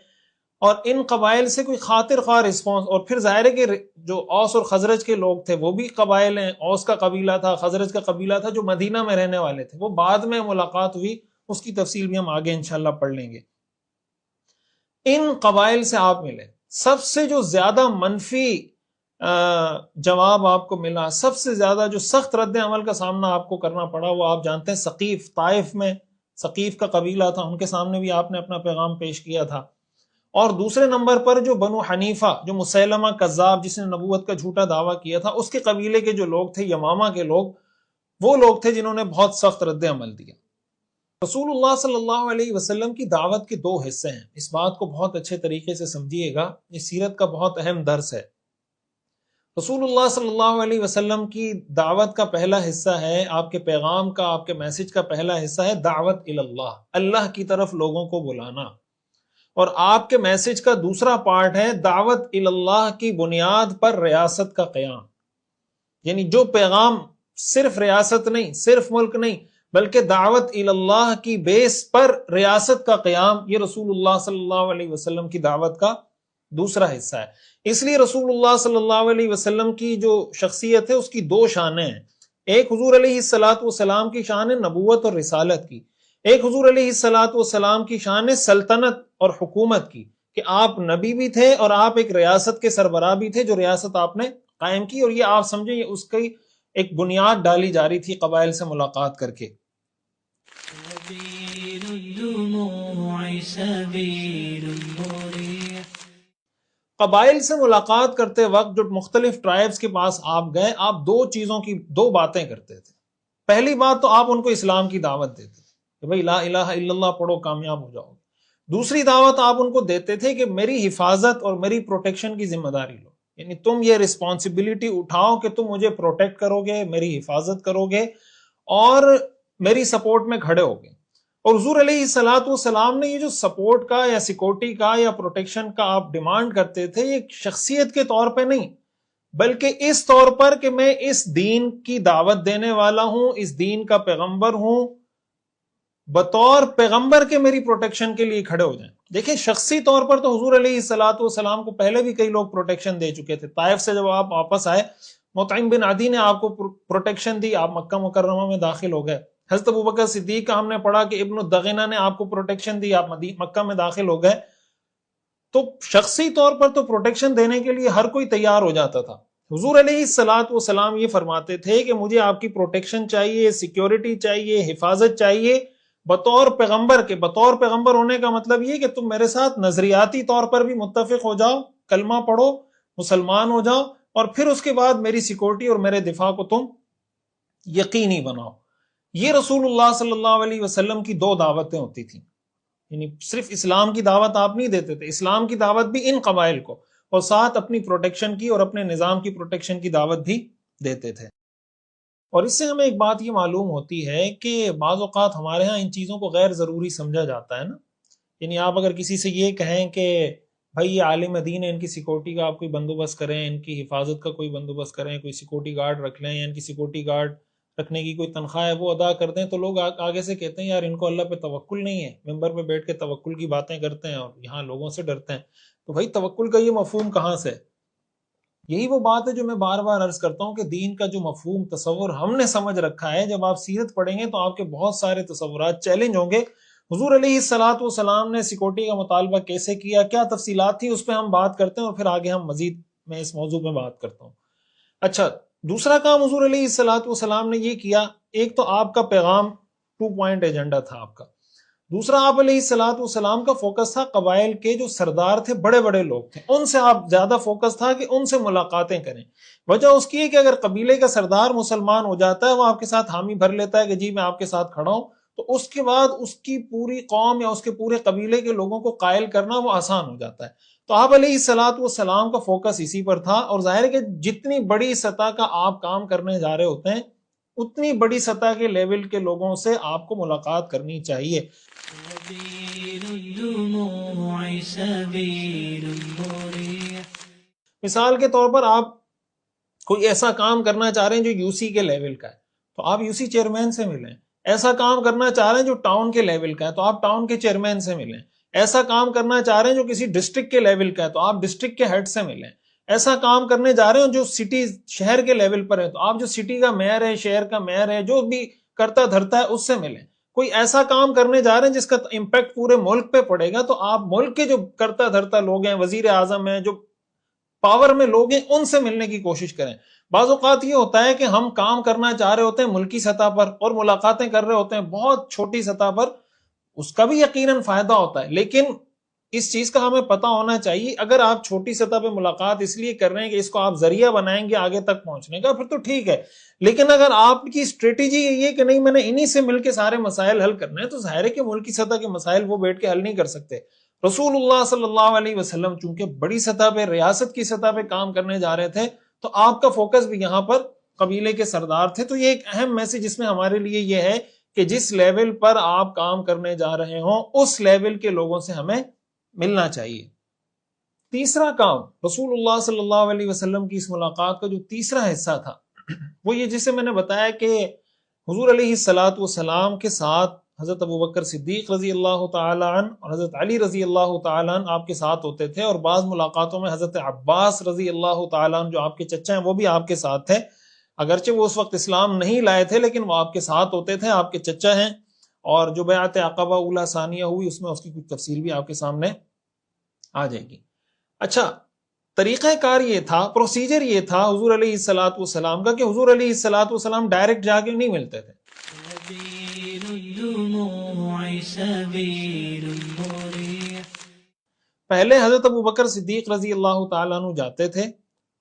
اور ان قبائل سے کوئی خاطر خواہ رسپانس، اور پھر ظاہر ہے کہ جو اوس اور خزرج کے لوگ تھے وہ بھی قبائل ہیں، اوس کا قبیلہ تھا، خزرج کا قبیلہ تھا جو مدینہ میں رہنے والے تھے، وہ بعد میں ملاقات ہوئی، اس کی تفصیل بھی ہم آگے انشاءاللہ پڑھ لیں گے۔ ان قبائل سے آپ ملے، سب سے جو زیادہ منفی جواب آپ کو ملا، سب سے زیادہ جو سخت رد عمل کا سامنا آپ کو کرنا پڑا، وہ آپ جانتے ہیں ثقیف، طائف میں ثقیف کا قبیلہ تھا، ان کے سامنے بھی آپ نے اپنا پیغام پیش کیا تھا۔ اور دوسرے نمبر پر جو بنو حنیفہ، جو مسیلمہ کذاب جس نے نبوت کا جھوٹا دعویٰ کیا تھا، اس کے قبیلے کے جو لوگ تھے، یمامہ کے لوگ، وہ لوگ تھے جنہوں نے بہت سخت رد عمل دیا۔ رسول اللہ صلی اللہ علیہ وسلم کی دعوت کے 2 حصے ہیں، اس بات کو بہت اچھے طریقے سے سمجھیے گا، یہ سیرت کا بہت اہم درس ہے۔ رسول اللہ صلی اللہ علیہ وسلم کی دعوت کا پہلا حصہ ہے، آپ کے پیغام کا، آپ کے میسج کا پہلا حصہ ہے دعوت اللہ، اللہ کی طرف لوگوں کو بلانا، اور آپ کے میسج کا دوسرا پارٹ ہے دعوت اللہ کی بنیاد پر ریاست کا قیام، یعنی جو پیغام صرف ریاست نہیں، صرف ملک نہیں، بلکہ دعوت اللہ کی بیس پر ریاست کا قیام، یہ رسول اللہ صلی اللہ علیہ وسلم کی دعوت کا دوسرا حصہ ہے۔ اس لیے رسول اللہ صلی اللہ علیہ وسلم کی جو شخصیت ہے اس کی 2 شانیں ہیں، ایک حضور علیہ الصلوۃ والسلام کی شان ہے نبوت اور رسالت کی، ایک حضور علیہ الصلوۃ والسلام کی شان ہے سلطنت اور حکومت کی، کہ آپ نبی بھی تھے اور آپ ایک ریاست کے سربراہ بھی تھے، جو ریاست آپ نے قائم کی، اور یہ آپ سمجھیں یہ اس کی ایک بنیاد ڈالی جا رہی تھی قبائل سے ملاقات کر کے۔ قبائل سے ملاقات کرتے وقت جو مختلف ٹرائبز کے پاس آپ گئے، آپ 2 باتیں کرتے تھے۔ پہلی بات تو آپ ان کو اسلام کی دعوت دیتے تھے کہ بھائی لا الہ الا اللہ پڑھو کامیاب ہو جاؤ گے۔ دوسری دعوت آپ ان کو دیتے تھے کہ میری حفاظت اور میری پروٹیکشن کی ذمہ داری لو، یعنی تم یہ رسپانسبلٹی اٹھاؤ کہ تم مجھے پروٹیکٹ کرو گے، میری حفاظت کرو گے اور میری سپورٹ میں کھڑے ہوگے۔ اور حضور علیہ الصلوۃ والسلام نے یہ جو سپورٹ کا یا سیکورٹی کا یا پروٹیکشن کا آپ ڈیمانڈ کرتے تھے، یہ شخصیت کے طور پہ نہیں، بلکہ اس طور پر کہ میں اس دین کی دعوت دینے والا ہوں، اس دین کا پیغمبر ہوں، بطور پیغمبر کے میری پروٹیکشن کے لیے کھڑے ہو جائیں۔ دیکھیں شخصی طور پر تو حضور علیہ الصلوۃ والسلام کو پہلے بھی کئی لوگ پروٹیکشن دے چکے تھے، طائف سے جب آپ واپس آئے مطعم بن عدی نے آپ کو پروٹیکشن دی، آپ مکہ مکرمہ میں داخل ہو گئے۔ حضرت ابوبکر صدیق کا ہم نے پڑھا کہ ابن الدغینہ نے آپ کو پروٹیکشن دی، آپ مکہ میں داخل ہو گئے۔ تو شخصی طور پر تو پروٹیکشن دینے کے لیے ہر کوئی تیار ہو جاتا تھا، حضور علیہ الصلوۃ والسلام یہ فرماتے تھے کہ مجھے آپ کی پروٹیکشن چاہیے، سیکیورٹی چاہیے، حفاظت چاہیے بطور پیغمبر کے۔ بطور پیغمبر ہونے کا مطلب یہ کہ تم میرے ساتھ نظریاتی طور پر بھی متفق ہو جاؤ، کلمہ پڑھو، مسلمان ہو جاؤ، اور پھر اس کے بعد میری سیکورٹی اور میرے دفاع کو تم یقینی بناؤ۔ یہ رسول اللہ صلی اللہ علیہ وسلم کی دو دعوتیں ہوتی تھیں، یعنی صرف اسلام کی دعوت آپ نہیں دیتے تھے، اسلام کی دعوت بھی ان قبائل کو، اور ساتھ اپنی پروٹیکشن کی اور اپنے نظام کی پروٹیکشن کی دعوت بھی دیتے تھے۔ اور اس سے ہمیں ایک بات یہ معلوم ہوتی ہے کہ بعض اوقات ہمارے ہاں ان چیزوں کو غیر ضروری سمجھا جاتا ہے نا۔ یعنی آپ اگر کسی سے یہ کہیں کہ بھائی یہ عالم دین ہے، ان کی سیکورٹی کا آپ کوئی بندوبست کریں، ان کی حفاظت کا کوئی بندوبست کریں، کوئی سیکورٹی گارڈ رکھ لیں، یا ان کی سیکورٹی گارڈ رکھنے کی کوئی تنخواہ ہے وہ ادا کر دیں، تو لوگ آگے سے کہتے ہیں یار ان کو اللہ پہ توکل نہیں ہے، ممبر پہ بیٹھ کے توکل کی باتیں کرتے ہیں اور یہاں لوگوں سے ڈرتے ہیں۔ تو بھائی توکل کا یہ مفہوم کہاں سے؟ یہی وہ بات ہے جو میں بار بار عرض کرتا ہوں کہ دین کا جو مفہوم تصور ہم نے سمجھ رکھا ہے، جب آپ سیرت پڑھیں گے تو آپ کے بہت سارے تصورات چیلنج ہوں گے۔ حضور علیہ الصلوۃ والسلام نے سیکورٹی کا مطالبہ کیسے کیا، کیا تفصیلات تھی، اس پہ ہم بات کرتے ہیں، اور پھر آگے ہم مزید میں اس موضوع پہ بات کرتا ہوں۔ اچھا، دوسرا کام حضور علیہ الصلوۃ والسلام نے یہ کیا، ایک تو آپ کا پیغام 2 پوائنٹ ایجنڈا تھا آپ کا، دوسرا آپ علیہ الصلوۃ والسلام کا فوکس تھا قبائل کے جو سردار تھے، بڑے بڑے لوگ تھے، ان سے آپ زیادہ فوکس تھا کہ ان سے ملاقاتیں کریں۔ وجہ اس کی ہے کہ اگر قبیلے کا سردار مسلمان ہو جاتا ہے، وہ آپ کے ساتھ حامی بھر لیتا ہے کہ جی میں آپ کے ساتھ کھڑا ہوں، تو اس کے بعد اس کی پوری قوم یا اس کے پورے قبیلے کے لوگوں کو قائل کرنا وہ آسان ہو جاتا ہے۔ تو آپ علیہ الصلوۃ والسلام کا فوکس اسی پر تھا، اور ظاہر ہے کہ جتنی بڑی سطح کا آپ کام کرنے جا رہے ہوتے ہیں، اتنی بڑی سطح کے لیول کے لوگوں سے آپ کو ملاقات کرنی چاہیے۔ مثال کے طور پر آپ کوئی ایسا کام کرنا چاہ رہے ہیں جو یو سی کے لیول کا ہے، تو آپ یو سی چیئرمین سے ملیں۔ ایسا کام کرنا چاہ رہے ہیں جو ٹاؤن کے لیول کا ہے، تو آپ ٹاؤن کے چیئرمین سے ملیں۔ ایسا کام کرنا چاہ رہے ہیں جو کسی ڈسٹرکٹ کے لیول کا ہے، تو آپ ڈسٹرکٹ کے ہیڈ سے ملیں۔ ایسا کام کرنے جا رہے ہیں جو سٹی شہر کے لیول پر ہے، تو آپ جو سٹی کا میئر ہے، شہر کا میئر ہے، جو بھی کرتا دھرتا ہے اس سے ملیں۔ کوئی ایسا کام کرنے جا رہے ہیں جس کا امپیکٹ پورے ملک پہ پڑے گا، تو آپ ملک کے جو کرتا دھرتا لوگ ہیں، وزیر اعظم ہیں، جو پاور میں لوگ ہیں، ان سے ملنے کی کوشش کریں۔ بعض اوقات یہ ہوتا ہے کہ ہم کام کرنا چاہ رہے ہوتے ہیں ملکی سطح پر اور ملاقاتیں کر رہے ہوتے ہیں بہت چھوٹی سطح پر، اس کا بھی یقیناً فائدہ ہوتا ہے، لیکن اس چیز کا ہمیں پتہ ہونا چاہیے اگر آپ چھوٹی سطح پہ ملاقات اس لیے کر رہے ہیں کہ اس کو آپ ذریعہ بنائیں گے آگے تک پہنچنے کا، پھر تو ٹھیک ہے، لیکن اگر آپ کی اسٹریٹجی یہ کہ نہیں میں نے انہی سے مل کے سارے مسائل حل کرنے ہیں، تو ظاہر ہے کہ ملکی سطح کے مسائل وہ بیٹھ کے حل نہیں کر سکتے۔ رسول اللہ صلی اللہ علیہ وسلم چونکہ بڑی سطح پہ، ریاست کی سطح پہ کام کرنے جا رہے تھے، تو آپ کا فوکس بھی یہاں پر قبیلے کے سردار تھے۔ تو یہ ایک اہم میسج اس میں ہمارے لیے یہ ہے کہ جس لیول پر آپ کام کرنے جا رہے ہوں اس لیول کے لوگوں سے ہمیں ملنا چاہیے۔ تیسرا کام رسول اللہ صلی اللہ علیہ وسلم کی اس ملاقات کا جو تیسرا حصہ تھا، وہ یہ جسے میں نے بتایا کہ حضور علیہ الصلوۃ والسلام کے ساتھ حضرت ابوبکر صدیق رضی اللہ تعالی عنہ اور حضرت علی رضی اللہ تعالی عنہ آپ کے ساتھ ہوتے تھے، اور بعض ملاقاتوں میں حضرت عباس رضی اللہ تعالی عنہ جو آپ کے چچا ہیں وہ بھی آپ کے ساتھ تھے، اگرچہ وہ اس وقت اسلام نہیں لائے تھے لیکن وہ آپ کے ساتھ ہوتے تھے، آپ کے چچا ہیں۔ اور جو بیعت عقبہ اولیٰ ثانیہ ہوئی اس میں اس کی کچھ تفصیل بھی آپ کے سامنے آ جائے گی۔ اچھا، طریقہ کار یہ تھا، پروسیجر یہ تھا حضور علیہ الصلوۃ والسلام کا کہ حضور علیہ الصلوۃ والسلام ڈائریکٹ جا کے نہیں ملتے تھے۔ پہلے حضرت ابوبکر صدیق رضی اللہ تعالیٰ عنہ جاتے تھے،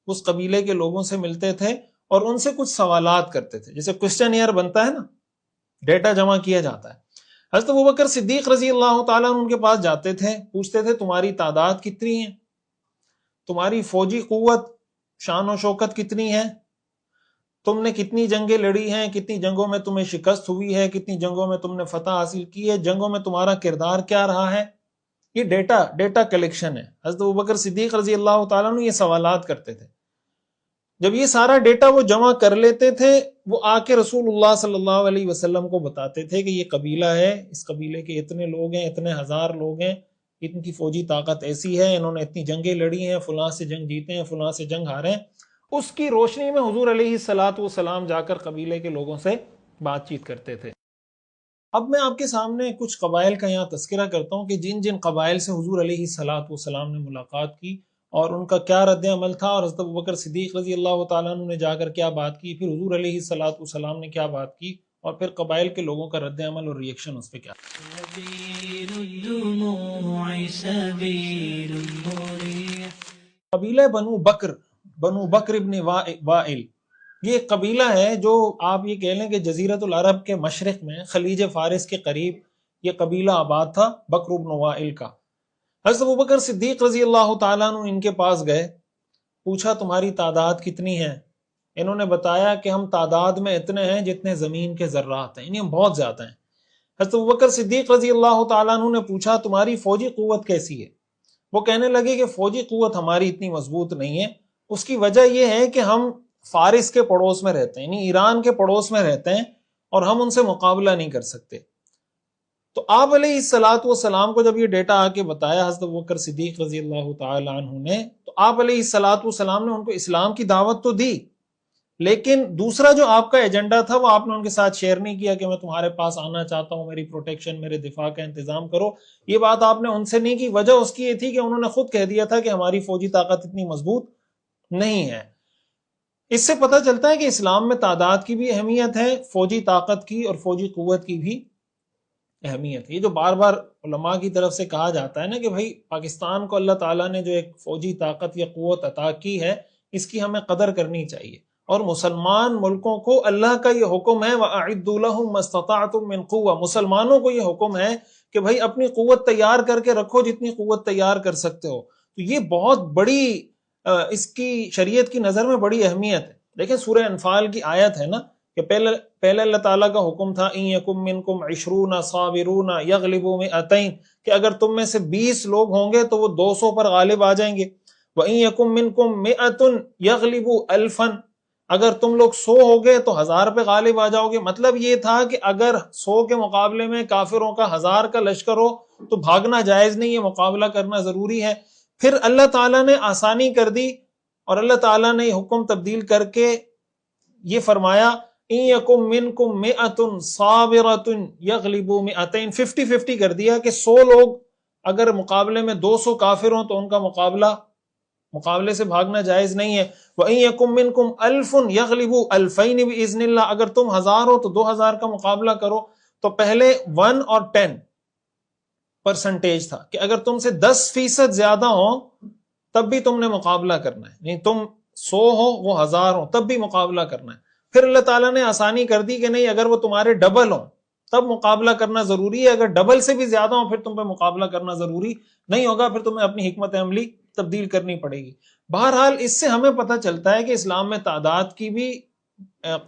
اس قبیلے کے لوگوں سے ملتے تھے اور ان سے کچھ سوالات کرتے تھے، جیسے کوسچن بنتا ہے نا، ڈیٹا جمع کیا جاتا ہے۔ حضرت ابوبکر صدیق رضی اللہ تعالیٰ عنہ ان کے پاس جاتے تھے، پوچھتے تھے تمہاری تعداد کتنی ہے، تمہاری فوجی قوت شان و شوکت کتنی ہے، تم نے کتنی جنگیں لڑی ہیں، کتنی جنگوں میں تمہیں شکست ہوئی ہے، کتنی جنگوں میں تم نے فتح حاصل کی ہے، جنگوں میں تمہارا کردار کیا رہا ہے۔ یہ ڈیٹا کلیکشن ہے۔ حضرت ابوبکر صدیق رضی اللہ تعالیٰ عنہ یہ سوالات کرتے تھے۔ جب یہ سارا ڈیٹا وہ جمع کر لیتے تھے، وہ آ کے رسول اللہ صلی اللہ علیہ وسلم کو بتاتے تھے کہ یہ قبیلہ ہے، اس قبیلے کے اتنے لوگ ہیں، اتنے ہزار لوگ ہیں، ان کی فوجی طاقت ایسی ہے، انہوں نے اتنی جنگیں لڑی ہیں، فلاں سے جنگ جیتے ہیں، فلاں سے جنگ ہارے ہیں۔ اس کی روشنی میں حضور علیہ الصلوۃ والسلام جا کر قبیلے کے لوگوں سے بات چیت کرتے تھے۔ اب میں آپ کے سامنے کچھ قبائل کا یہاں تذکرہ کرتا ہوں کہ جن جن قبائل سے حضور علیہ الصلوۃ والسلام نے ملاقات کی اور ان کا کیا رد عمل تھا، اور حضرت ابوبکر صدیق رضی اللہ تعالیٰ عنہ نے جا کر کیا بات کی، پھر حضور علیہ الصلوۃ والسلام نے کیا بات کی، اور پھر قبائل کے لوگوں کا رد عمل اور ریئیکشن اس پہ کیا. قبیلہ بنو بکر ابن وائل، یہ ایک قبیلہ ہے جو آپ یہ کہہ لیں کہ جزیرۃ العرب کے مشرق میں خلیج فارس کے قریب یہ قبیلہ آباد تھا، بکر ابن وائل کا. حضرت ابوبکر صدیق رضی اللہ تعالیٰ عنہ ان کے پاس گئے، پوچھا تمہاری تعداد کتنی ہے؟ انہوں نے بتایا کہ ہم تعداد میں اتنے ہیں جتنے زمین کے ذرات ہیں، یعنی ہم بہت زیادہ ہیں. حضرت ابوبکر صدیق رضی اللہ تعالیٰ عنہ نے پوچھا تمہاری فوجی قوت کیسی ہے؟ وہ کہنے لگے کہ فوجی قوت ہماری اتنی مضبوط نہیں ہے، اس کی وجہ یہ ہے کہ ہم فارس کے پڑوس میں رہتے ہیں، یعنی ایران کے پڑوس میں رہتے ہیں، اور ہم ان سے مقابلہ نہیں کر سکتے. تو آپ علیہ الصلوۃ والسلام کو جب یہ ڈیٹا آ کے بتایا حضرت ابوبکر صدیق رضی اللہ تعالی عنہ نے، تو آپ علیہ الصلوۃ والسلام نے ان کو اسلام کی دعوت تو دی، لیکن دوسرا جو آپ کا ایجنڈا تھا وہ آپ نے ان کے ساتھ شیئر نہیں کیا کہ میں تمہارے پاس آنا چاہتا ہوں، میری پروٹیکشن، میرے دفاع کا انتظام کرو. یہ بات آپ نے ان سے نہیں کی. وجہ اس کی یہ تھی کہ انہوں نے خود کہہ دیا تھا کہ ہماری فوجی طاقت اتنی مضبوط نہیں ہے. اس سے پتہ چلتا ہے کہ اسلام میں تعداد کی بھی اہمیت ہے، فوجی طاقت کی اور فوجی قوت کی بھی اہمیت. یہ جو بار بار علماء کی طرف سے کہا جاتا ہے نا کہ بھائی پاکستان کو اللہ تعالیٰ نے جو ایک فوجی طاقت یا قوت عطا کی ہے، اس کی ہمیں قدر کرنی چاہیے. اور مسلمان ملکوں کو اللہ کا یہ حکم ہے وَأَعِدُّوا لَهُم مَّا اسْتَطَعْتُم مِّن قُوَّةٍ، مسلمانوں کو یہ حکم ہے کہ بھائی اپنی قوت تیار کر کے رکھو جتنی قوت تیار کر سکتے ہو. تو یہ بہت بڑی اس کی شریعت کی نظر میں بڑی اہمیت ہے. دیکھیں سورہ انفال کی آیت ہے نا کہ پہلے اللہ تعالیٰ کا حکم تھا إِن يَكُن مِّنكُمْ 20 صَابِرُونَ يَغْلِبُوا 200، کہ اگر تم میں سے 20 لوگ ہوں گے تو وہ 200 پر غالب آ جائیں گے. وَإِن يَكُن مِّنكُمْ 100 يَغْلِبُوا 1000، اگر تم لوگ 100 ہو گئے تو 1000 پہ غالب آ جاؤ گے. مطلب یہ تھا کہ اگر 100 کے مقابلے میں کافروں کا 1000 کا لشکر ہو تو بھاگنا جائز نہیں ہے، مقابلہ کرنا ضروری ہے. پھر اللہ تعالیٰ نے آسانی کر دی اور اللہ تعالیٰ نے یہ حکم تبدیل کر کے یہ فرمایا إِن يَكُن مِّنكُم 100 صَابِرَةٌ يَغْلِبُوا 200، 50-50 کر دیا کہ 100 لوگ اگر مقابلے میں 200 کافر ہوں تو ان کا مقابلے سے بھاگنا جائز نہیں ہے. وَإِن يَكُن مِّنكُمْ 1000 يَغْلِبُوا 2000 بِإِذْنِ اللَّهِ، اگر تم 1000 ہو تو 2000 کا مقابلہ کرو. تو پہلے 1 اور 10% تھا کہ اگر تم سے 10% زیادہ ہوں تب بھی تم نے مقابلہ کرنا ہے، نہیں تم 100 ہو وہ 1000 ہو تب بھی مقابلہ کرنا ہے. پھر اللہ تعالیٰ نے آسانی کر دی کہ نہیں اگر وہ تمہارے ڈبل ہوں تب مقابلہ کرنا ضروری ہے، اگر ڈبل سے بھی زیادہ ہوں پھر تم پہ مقابلہ کرنا ضروری نہیں ہوگا، پھر تمہیں اپنی حکمت عملی تبدیل کرنی پڑے گی. بہرحال اس سے ہمیں پتہ چلتا ہے کہ اسلام میں تعداد کی بھی،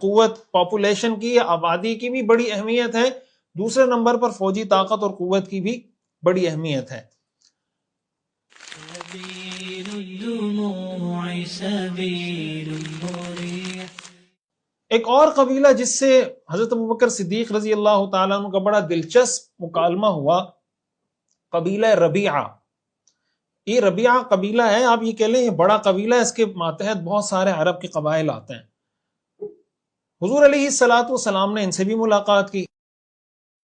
قوت، پاپولیشن کی یا آبادی کی بھی بڑی اہمیت ہے. دوسرے نمبر پر فوجی طاقت اور قوت کی بھی بڑی اہمیت ہے. ایک اور قبیلہ جس سے حضرت ابوبکر صدیق رضی اللہ تعالیٰ عنہ کا بڑا دلچسپ مکالمہ ہوا، قبیلہ ربیعہ. یہ ربیعہ قبیلہ ہے، آپ یہ کہہ لیں یہ بڑا قبیلہ ہے، اس کے ماتحت بہت سارے عرب کے قبائل آتے ہیں. حضور علیہ الصلوۃ والسلام نے ان سے بھی ملاقات کی.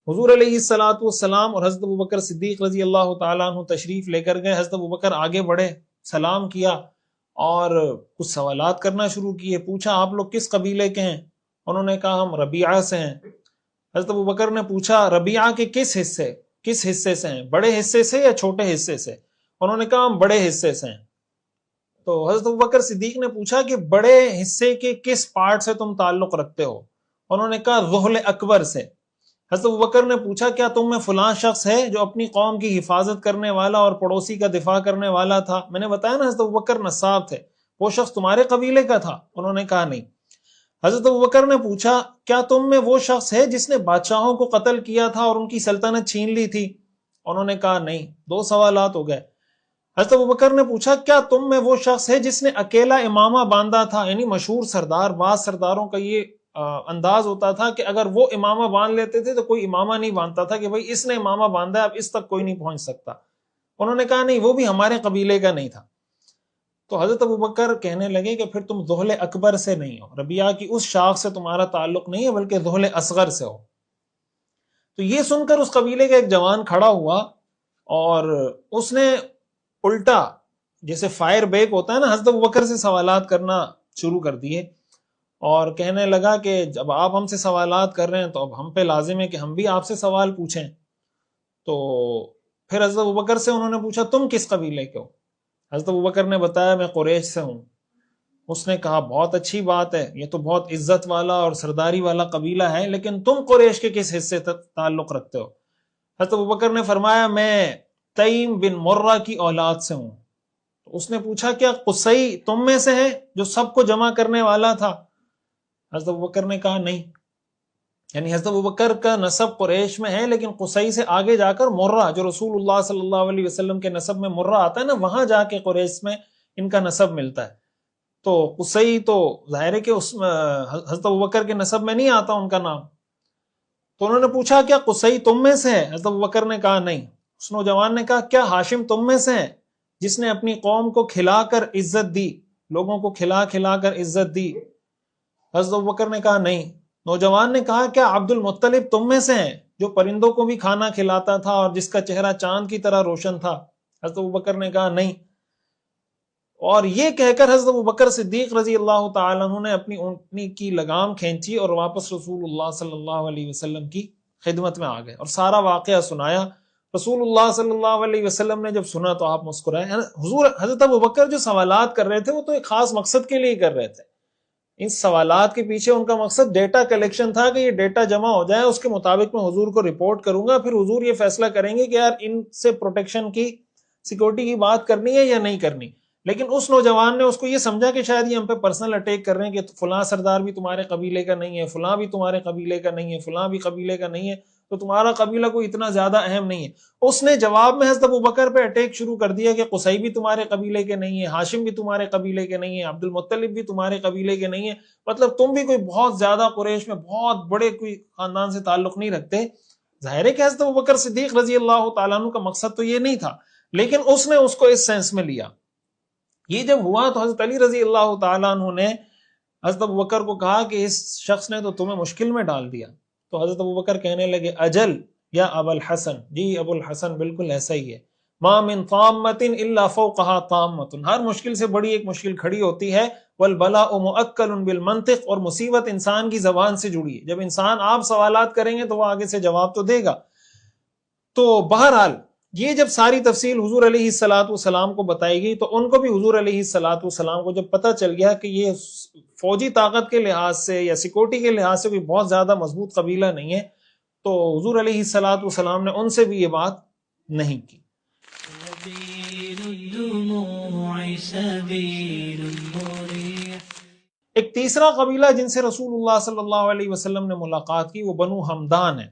حضور علیہ الصلوۃ والسلام اور حضرت ابوبکر صدیق رضی اللہ تعالیٰ عنہ تشریف لے کر گئے. حضرت ابوبکر آگے بڑھے، سلام کیا اور کچھ سوالات کرنا شروع کیے. پوچھا آپ لوگ کس قبیلے کے ہیں؟ انہوں نے کہا ہم ربیعہ سے ہیں. حضرت ابوبکر نے پوچھا ربیعہ کے کس حصے سے ہیں، بڑے حصے سے یا چھوٹے حصے سے؟ انہوں نے کہا ہم بڑے حصے سے ہیں. تو حضرت ابوبکر صدیق نے پوچھا کہ بڑے حصے کے کس پارٹ سے تم تعلق رکھتے ہو؟ انہوں نے کہا ذُھل اکبر سے. حضرت ابوبکر نے پوچھا کیا تم میں فلاں شخص ہے جو اپنی قوم کی حفاظت کرنے والا اور پڑوسی کا دفاع کرنے والا تھا؟ میں نے بتایا نا حضرت ابوبکر نصاب تھے، وہ شخص تمہارے قبیلے کا تھا؟ انہوں نے کہا نہیں. حضرت ابوبکر نے پوچھا کیا تم میں وہ شخص ہے جس نے بادشاہوں کو قتل کیا تھا اور ان کی سلطنت چھین لی تھی؟ انہوں نے کہا نہیں. 2 سوالات ہو گئے. حضرت ابوبکر نے پوچھا کیا تم میں وہ شخص ہے جس نے اکیلا امامہ باندھا تھا؟ یعنی مشہور سردار، بعض سرداروں کا یہ انداز ہوتا تھا کہ اگر وہ امامہ باندھ لیتے تھے تو کوئی امامہ نہیں باندھتا تھا کہ بھئی اس نے امامہ باندھا ہے اب اس تک کوئی نہیں پہنچ سکتا. انہوں نے کہا نہیں وہ بھی ہمارے قبیلے کا نہیں تھا. تو حضرت ابوبکر کہنے لگے کہ پھر تم ذُھل اکبر سے نہیں ہو، ربیعہ کی اس شاخ سے تمہارا تعلق نہیں ہے بلکہ ذُھل اصغر سے ہو. تو یہ سن کر اس قبیلے کا ایک جوان کھڑا ہوا اور اس نے الٹا جیسے فائر بیک ہوتا ہے نا، حضرت ابوبکر سے سوالات کرنا شروع کر دیے اور کہنے لگا کہ جب آپ ہم سے سوالات کر رہے ہیں تو اب ہم پہ لازم ہے کہ ہم بھی آپ سے سوال پوچھیں. تو پھر حضرت ابوبکر سے انہوں نے پوچھا تم کس قبیلے کے ہو؟ حضرت ابوبکر نے بتایا میں قریش سے ہوں. اس نے کہا بہت اچھی بات ہے، یہ تو بہت عزت والا اور سرداری والا قبیلہ ہے، لیکن تم قریش کے کس حصے تک تعلق رکھتے ہو؟ حضرت ابوبکر نے فرمایا میں تیم بن مرہ کی اولاد سے ہوں. تو اس نے پوچھا کیا قصی تم میں سے ہے جو سب کو جمع کرنے والا تھا؟ حضرت ابوبکر نے کہا نہیں. یعنی حضرت ابوبکر کا نسب قریش میں ہے، لیکن قصی سے آگے جا کر مرہ، جو رسول اللہ صلی اللہ علیہ وسلم کے نسب میں مرہ آتا ہے نا، وہاں جا کے قریش میں ان کا نسب ملتا ہے. تو قصی تو ظاہر ہے کہ اس حضرت ابوبکر کے نسب میں نہیں آتا ان کا نام. تو انہوں نے پوچھا کیا قصی تم میں سے ہے؟ حضرت ابوبکر نے کہا نہیں. اس نوجوان نے کہا کیا ہاشم تم میں سے ہے جس نے اپنی قوم کو کھلا کر عزت دی، لوگوں کو کھلا کھلا کر عزت دی؟ حضرت ابوبکر نے کہا نہیں. نوجوان نے کہا کیا عبد المطلب تم میں سے ہیں جو پرندوں کو بھی کھانا کھلاتا تھا اور جس کا چہرہ چاند کی طرح روشن تھا؟ حضرت ابوبکر نے کہا نہیں. اور یہ کہہ کر حضرت ابوبکر صدیق رضی اللہ تعالیٰ عنہ نے اپنی اونٹنی کی لگام کھینچی اور واپس رسول اللہ صلی اللہ علیہ وسلم کی خدمت میں آ گئے اور سارا واقعہ سنایا. رسول اللہ صلی اللہ علیہ وسلم نے جب سنا تو آپ مسکرائے. حضور حضرت ابوبکر جو سوالات کر رہے تھے وہ تو ایک خاص مقصد کے لیے کر رہے تھے. ان سوالات کے پیچھے ان کا مقصد ڈیٹا کلیکشن تھا کہ یہ ڈیٹا جمع ہو جائے، اس کے مطابق میں حضور کو رپورٹ کروں گا، پھر حضور یہ فیصلہ کریں گے کہ یار ان سے پروٹیکشن کی، سیکورٹی کی بات کرنی ہے یا نہیں کرنی. لیکن اس نوجوان نے اس کو یہ سمجھا کہ شاید یہ ہم پہ پرسنل اٹیک کر رہے ہیں کہ فلاں سردار بھی تمہارے قبیلے کا نہیں ہے، فلاں بھی تمہارے قبیلے کا نہیں ہے، فلاں بھی قبیلے کا نہیں ہے، تو تمہارا قبیلہ کوئی اتنا زیادہ اہم نہیں ہے. اس نے جواب میں حضرت ابوبکر پہ اٹیک شروع کر دیا کہ قصی بھی تمہارے قبیلے کے نہیں ہے، ہاشم بھی تمہارے قبیلے کے نہیں ہے، عبد المطلب بھی تمہارے قبیلے کے نہیں ہے، مطلب تم بھی کوئی بہت زیادہ قریش میں بہت بڑے کوئی خاندان سے تعلق نہیں رکھتے. ظاہر ہے کہ حضرت ابوبکر صدیق رضی اللہ تعالیٰ عنہ کا مقصد تو یہ نہیں تھا، لیکن اس نے اس کو اس سینس میں لیا. یہ جب ہوا تو حضرت علی رضی اللہ تعالیٰ عنہ نے حضرت ابوبکر کو کہا کہ اس شخص نے تو تمہیں مشکل میں ڈال دیا. تو حضرت ابوبکر کہنے لگے اجل یا ابو الحسن، جی ابو الحسن بالکل ایسا ہی ہے. ما من طامۃ الا فوقها طامۃ، ہر مشکل سے بڑی ایک مشکل کھڑی ہوتی ہے. والبلاء مؤکل بالمنطق، اور مصیبت انسان کی زبان سے جڑی ہے. جب انسان آپ سوالات کریں گے تو وہ آگے سے جواب تو دے گا. تو بہرحال یہ جب ساری تفصیل حضور علیہ الصلوۃ والسلام کو بتائی گئی تو ان کو بھی حضور علیہ الصلوۃ والسلام کو جب پتہ چل گیا کہ یہ فوجی طاقت کے لحاظ سے یا سیکورٹی کے لحاظ سے کوئی بہت زیادہ مضبوط قبیلہ نہیں ہے، تو حضور علیہ الصلوۃ والسلام نے ان سے بھی یہ بات نہیں کی. ایک تیسرا قبیلہ جن سے رسول اللہ صلی اللہ علیہ وسلم نے ملاقات کی وہ بنو ہمدان ہے.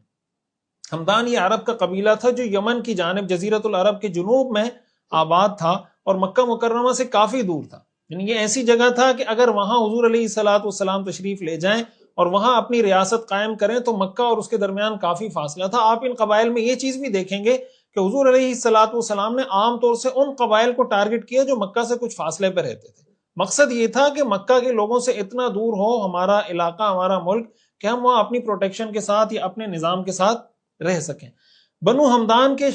ہمدان یہ عرب کا قبیلہ تھا جو یمن کی جانب جزیرۃ العرب کے جنوب میں آباد تھا اور مکہ مکرمہ سے کافی دور تھا. یعنی یہ ایسی جگہ تھا کہ اگر وہاں حضور علیہ الصلوۃ والسلام تشریف لے جائیں اور وہاں اپنی ریاست قائم کریں تو مکہ اور اس کے درمیان کافی فاصلہ تھا. آپ ان قبائل میں یہ چیز بھی دیکھیں گے کہ حضور علیہ الصلوۃ والسلام نے عام طور سے ان قبائل کو ٹارگٹ کیا جو مکہ سے کچھ فاصلے پر رہتے تھے. مقصد یہ تھا کہ مکہ کے لوگوں سے اتنا دور ہو ہمارا علاقہ، ہمارا ملک، کہ ہم وہاں اپنی پروٹیکشن کے ساتھ یا اپنے نظام کے ساتھ رہ سکیں. بنو ہمدان کے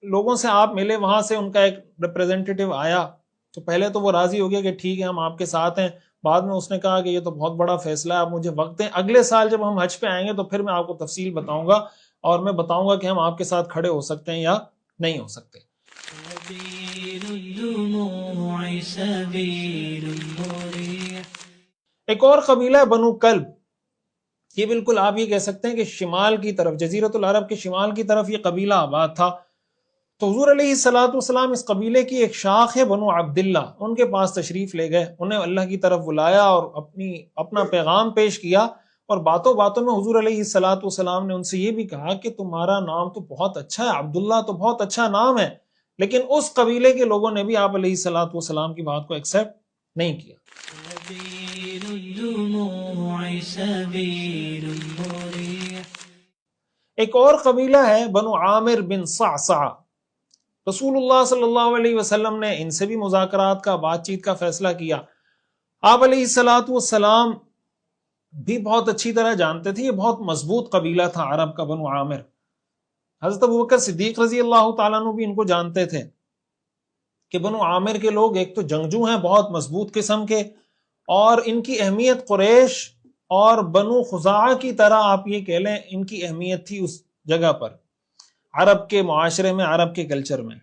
لوگوں سے آپ ملے، وہاں سے ان کا ایک ریپریزنٹیٹیو آیا تو پہلے تو وہ راضی ہو گیا کہ ٹھیک ہے ہم آپ کے ساتھ ہیں. بعد میں اس نے کہا کہ یہ تو بہت بڑا فیصلہ ہے، آپ مجھے وقت دیں، اگلے سال جب ہم حج پہ آئیں گے تو پھر میں آپ کو تفصیل بتاؤں گا اور میں بتاؤں گا کہ ہم آپ کے ساتھ کھڑے ہو سکتے ہیں یا نہیں ہو سکتے. ایک اور قبیلہ ہے بنو کلب. یہ بالکل آپ یہ کہہ سکتے ہیں کہ شمال کی طرف، جزیرۃ العرب کے شمال کی طرف یہ قبیلہ آباد تھا. تو حضور علیہ الصلوۃ والسلام اس قبیلے کی ایک شاخ ہے بنو عبداللہ، ان کے پاس تشریف لے گئے، انہیں اللہ کی طرف بلایا اور اپنا پیغام پیش کیا. اور باتوں باتوں میں حضور علیہ الصلوۃ والسلام نے ان سے یہ بھی کہا کہ تمہارا نام تو بہت اچھا ہے، عبداللہ تو بہت اچھا نام ہے، لیکن اس قبیلے کے لوگوں نے بھی آپ علیہ الصلوۃ والسلام کی بات کو ایکسیپٹ نہیں کیا. ایک اور قبیلہ ہے بنو عامر بن صعصع. رسول اللہ صلی اللہ علیہ وسلم نے ان سے بھی مذاکرات کا، بات چیت کا فیصلہ کیا. آپ علیہ الصلوۃ والسلام بھی بہت اچھی طرح جانتے تھے یہ بہت مضبوط قبیلہ تھا عرب کا بنو عامر. حضرت ابوبکر صدیق رضی اللہ تعالیٰ عنہ بھی ان کو جانتے تھے کہ بنو عامر کے لوگ ایک تو جنگجو ہیں بہت مضبوط قسم کے، اور ان کی اہمیت قریش اور بنو خزاعہ کی طرح آپ یہ کہہ لیں ان کی اہمیت تھی اس جگہ پر، عرب کے معاشرے میں، عرب کے کلچر میں۔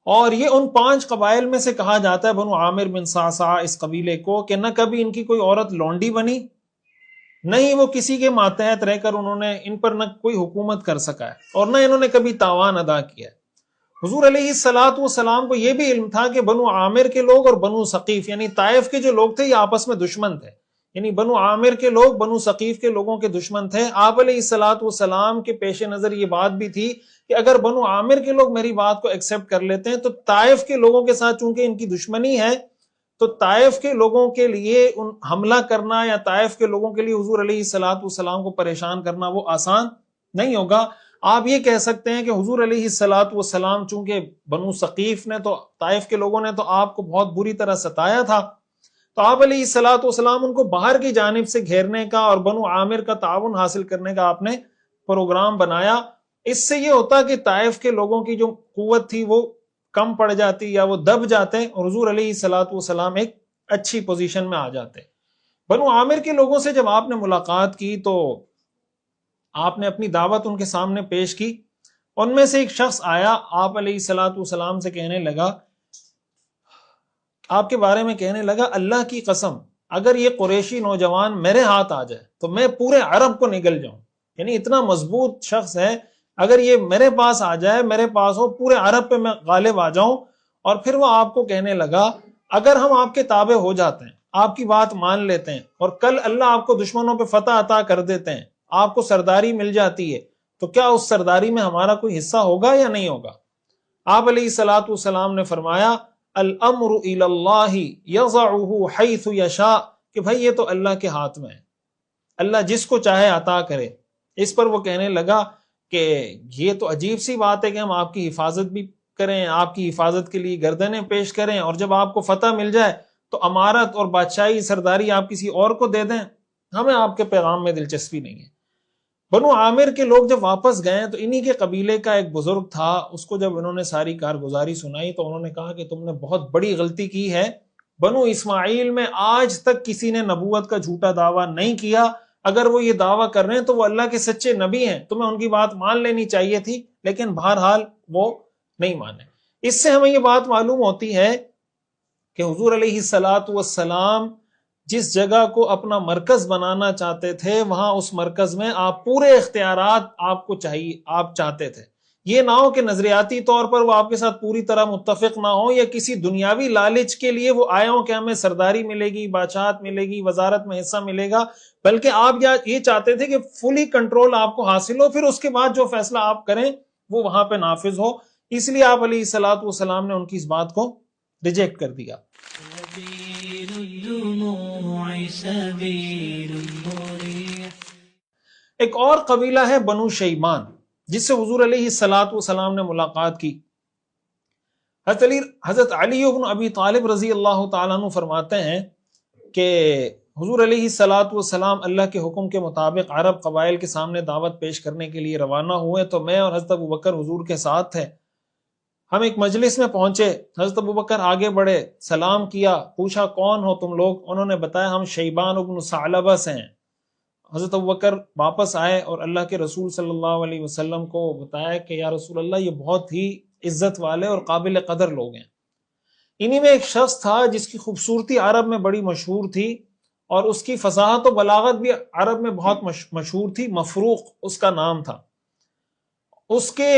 اور یہ ان 5 قبائل میں سے کہا جاتا ہے بنو عامر بن صعصع اس قبیلے کو، کہ نہ کبھی ان کی کوئی عورت لونڈی بنی، نہ ہی وہ کسی کے ماتحت رہ کر انہوں نے ان پر نہ کوئی حکومت کر سکا ہے، اور نہ انہوں نے کبھی تاوان ادا کیا ہے۔ حضور علیہ الصلوۃ والسلام کو یہ بھی علم تھا کہ بنو عامر کے لوگ اور بنو ثقیف یعنی طائف کے جو لوگ تھے یہ آپس میں دشمن تھے، یعنی بنو عامر کے لوگ بنو ثقیف کے لوگوں کے دشمن تھے۔ آپ علیہ الصلوۃ والسلام کے پیش نظر یہ بات بھی تھی کہ اگر بنو عامر کے لوگ میری بات کو ایکسپٹ کر لیتے ہیں تو طائف کے لوگوں کے ساتھ چونکہ ان کی دشمنی ہے تو طائف کے لوگوں کے لیے حملہ کرنا یا طائف کے لوگوں کے لیے حضور علیہ الصلوۃ والسلام کو پریشان کرنا وہ آسان نہیں ہوگا۔ آپ یہ کہہ سکتے ہیں کہ حضور علیہ الصلوۃ والسلام چونکہ بنو ثقیف نے تو طائف کے لوگوں نے تو آپ کو بہت بری طرح ستایا تھا، تو آپ علیہ الصلوۃ والسلام ان کو باہر کی جانب سے گھیرنے کا اور بنو عامر کا تعاون حاصل کرنے کا آپ نے پروگرام بنایا۔ اس سے یہ ہوتا کہ طائف کے لوگوں کی جو قوت تھی وہ کم پڑ جاتی یا وہ دب جاتے اور حضور علیہ الصلوۃ والسلام ایک اچھی پوزیشن میں آ جاتے۔ بنو عامر کے لوگوں سے جب آپ نے ملاقات کی تو آپ نے اپنی دعوت ان کے سامنے پیش کی۔ ان میں سے ایک شخص آیا، آپ علیہ الصلوۃ والسلام سے کہنے لگا، آپ کے بارے میں کہنے لگا، اللہ کی قسم اگر یہ قریشی نوجوان میرے ہاتھ آ جائے تو میں پورے عرب کو نگل جاؤں، یعنی اتنا مضبوط شخص ہے، اگر یہ میرے پاس آ جائے، میرے پاس ہو، پورے عرب پہ میں غالب آ جاؤں۔ اور پھر وہ آپ کو کہنے لگا، اگر ہم آپ کے تابع ہو جاتے ہیں، آپ کی بات مان لیتے ہیں، اور کل اللہ آپ کو دشمنوں پہ فتح عطا کر دیتے ہیں، آپ کو سرداری مل جاتی ہے، تو کیا اس سرداری میں ہمارا کوئی حصہ ہوگا یا نہیں ہوگا؟ آپ علیہ الصلوۃ والسلام نے فرمایا، الامر الی اللہ یضعہ حیث یشاء، کہ بھائی یہ تو اللہ کے ہاتھ میں ہے، اللہ جس کو چاہے عطا کرے۔ اس پر وہ کہنے لگا کہ یہ تو عجیب سی بات ہے کہ ہم آپ کی حفاظت بھی کریں، آپ کی حفاظت کے لیے گردنیں پیش کریں، اور جب آپ کو فتح مل جائے تو امارت اور بادشاہی سرداری آپ کسی اور کو دے دیں، ہمیں آپ کے پیغام میں دلچسپی نہیں ہے۔ بنو عامر کے لوگ جب واپس گئے تو انہی کے قبیلے کا ایک بزرگ تھا، اس کو جب انہوں نے ساری کارگزاری سنائی تو انہوں نے کہا کہ تم نے بہت بڑی غلطی کی ہے، بنو اسماعیل میں آج تک کسی نے نبوت کا جھوٹا دعویٰ نہیں کیا، اگر وہ یہ دعویٰ کر رہے ہیں تو وہ اللہ کے سچے نبی ہیں، تمہیں ان کی بات مان لینی چاہیے تھی، لیکن بہرحال وہ نہیں مانے۔ اس سے ہمیں یہ بات معلوم ہوتی ہے کہ حضور علیہ الصلوۃ والسلام جس جگہ کو اپنا مرکز بنانا چاہتے تھے وہاں اس مرکز میں آپ پورے اختیارات آپ کو چاہیے، آپ چاہتے تھے۔ یہ نہ ہو کہ نظریاتی طور پر وہ آپ کے ساتھ پوری طرح متفق نہ ہو، یا کسی دنیاوی لالچ کے لیے وہ آئے ہوں کہ ہمیں سرداری ملے گی، بادشاہت ملے گی، وزارت میں حصہ ملے گا، بلکہ آپ یہ چاہتے تھے کہ فلی کنٹرول آپ کو حاصل ہو، پھر اس کے بعد جو فیصلہ آپ کریں وہ وہاں پہ نافذ ہو۔ اس لیے آپ علیہ الصلوۃ والسلام نے ان کی اس بات کو ریجیکٹ کر دیا۔ ایک اور قبیلہ ہے بنو شیبان، جس سے حضور علیہ الصلوۃ والسلام نے ملاقات کی۔ حضرت علی بن ابی طالب رضی اللہ تعالیٰ عنہ فرماتے ہیں کہ حضور علیہ الصلوۃ والسلام اللہ کے حکم کے مطابق عرب قبائل کے سامنے دعوت پیش کرنے کے لیے روانہ ہوئے تو میں اور حضرت ابوبکر حضور کے ساتھ تھے۔ ہم ایک مجلس میں پہنچے، حضرت ابوبکر آگے بڑھے، سلام کیا، پوچھا کون ہو تم لوگ؟ انہوں نے بتایا ہم شیبان بن ثعلبہ سے ہیں۔ حضرت ابوبکر واپس آئے اور اللہ کے رسول صلی اللہ علیہ وسلم کو بتایا کہ یا رسول اللہ یہ بہت ہی عزت والے اور قابل قدر لوگ ہیں۔ انہی میں ایک شخص تھا جس کی خوبصورتی عرب میں بڑی مشہور تھی اور اس کی فصاحت و بلاغت بھی عرب میں بہت مشہور تھی، مفروق اس کا نام تھا۔ اس کے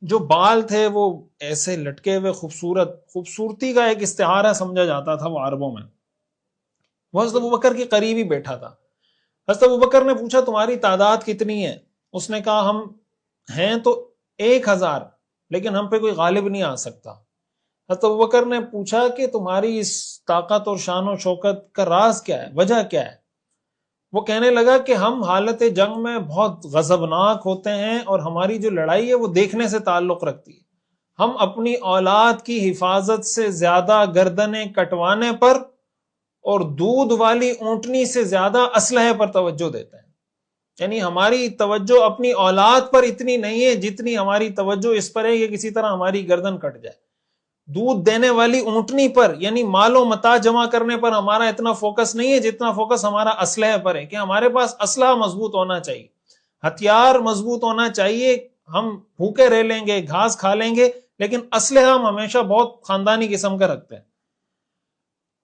جو بال تھے وہ ایسے لٹکے ہوئے خوبصورتی کا ایک استعارہ سمجھا جاتا تھا وہ عربوں میں۔ وہ حضرت ابوبکر کے قریب ہی بیٹھا تھا۔ حضرت ابوبکر نے پوچھا تمہاری تعداد کتنی ہے؟ اس نے کہا ہم ہیں تو 1000، لیکن ہم پہ کوئی غالب نہیں آ سکتا۔ حضرت ابوبکر نے پوچھا کہ تمہاری اس طاقت اور شان و شوکت کا راز کیا ہے، وجہ کیا ہے؟ وہ کہنے لگا کہ ہم حالت جنگ میں بہت غضبناک ہوتے ہیں اور ہماری جو لڑائی ہے وہ دیکھنے سے تعلق رکھتی ہے۔ ہم اپنی اولاد کی حفاظت سے زیادہ گردنیں کٹوانے پر اور دودھ والی اونٹنی سے زیادہ اسلحے پر توجہ دیتے ہیں، یعنی ہماری توجہ اپنی اولاد پر اتنی نہیں ہے جتنی ہماری توجہ اس پر ہے کہ کسی طرح ہماری گردن کٹ جائے۔ دودھ دینے والی اونٹنی پر یعنی مال و متاع جمع کرنے پر ہمارا اتنا فوکس نہیں ہے جتنا فوکس ہمارا اسلحے پر ہے، کہ ہمارے پاس اسلحہ مضبوط ہونا چاہیے، ہتھیار مضبوط ہونا چاہیے. ہم بھوکے رہ لیں گے، گھاس کھا لیں گے، لیکن اسلحہ ہم ہمیشہ بہت خاندانی قسم کا رکھتے ہیں.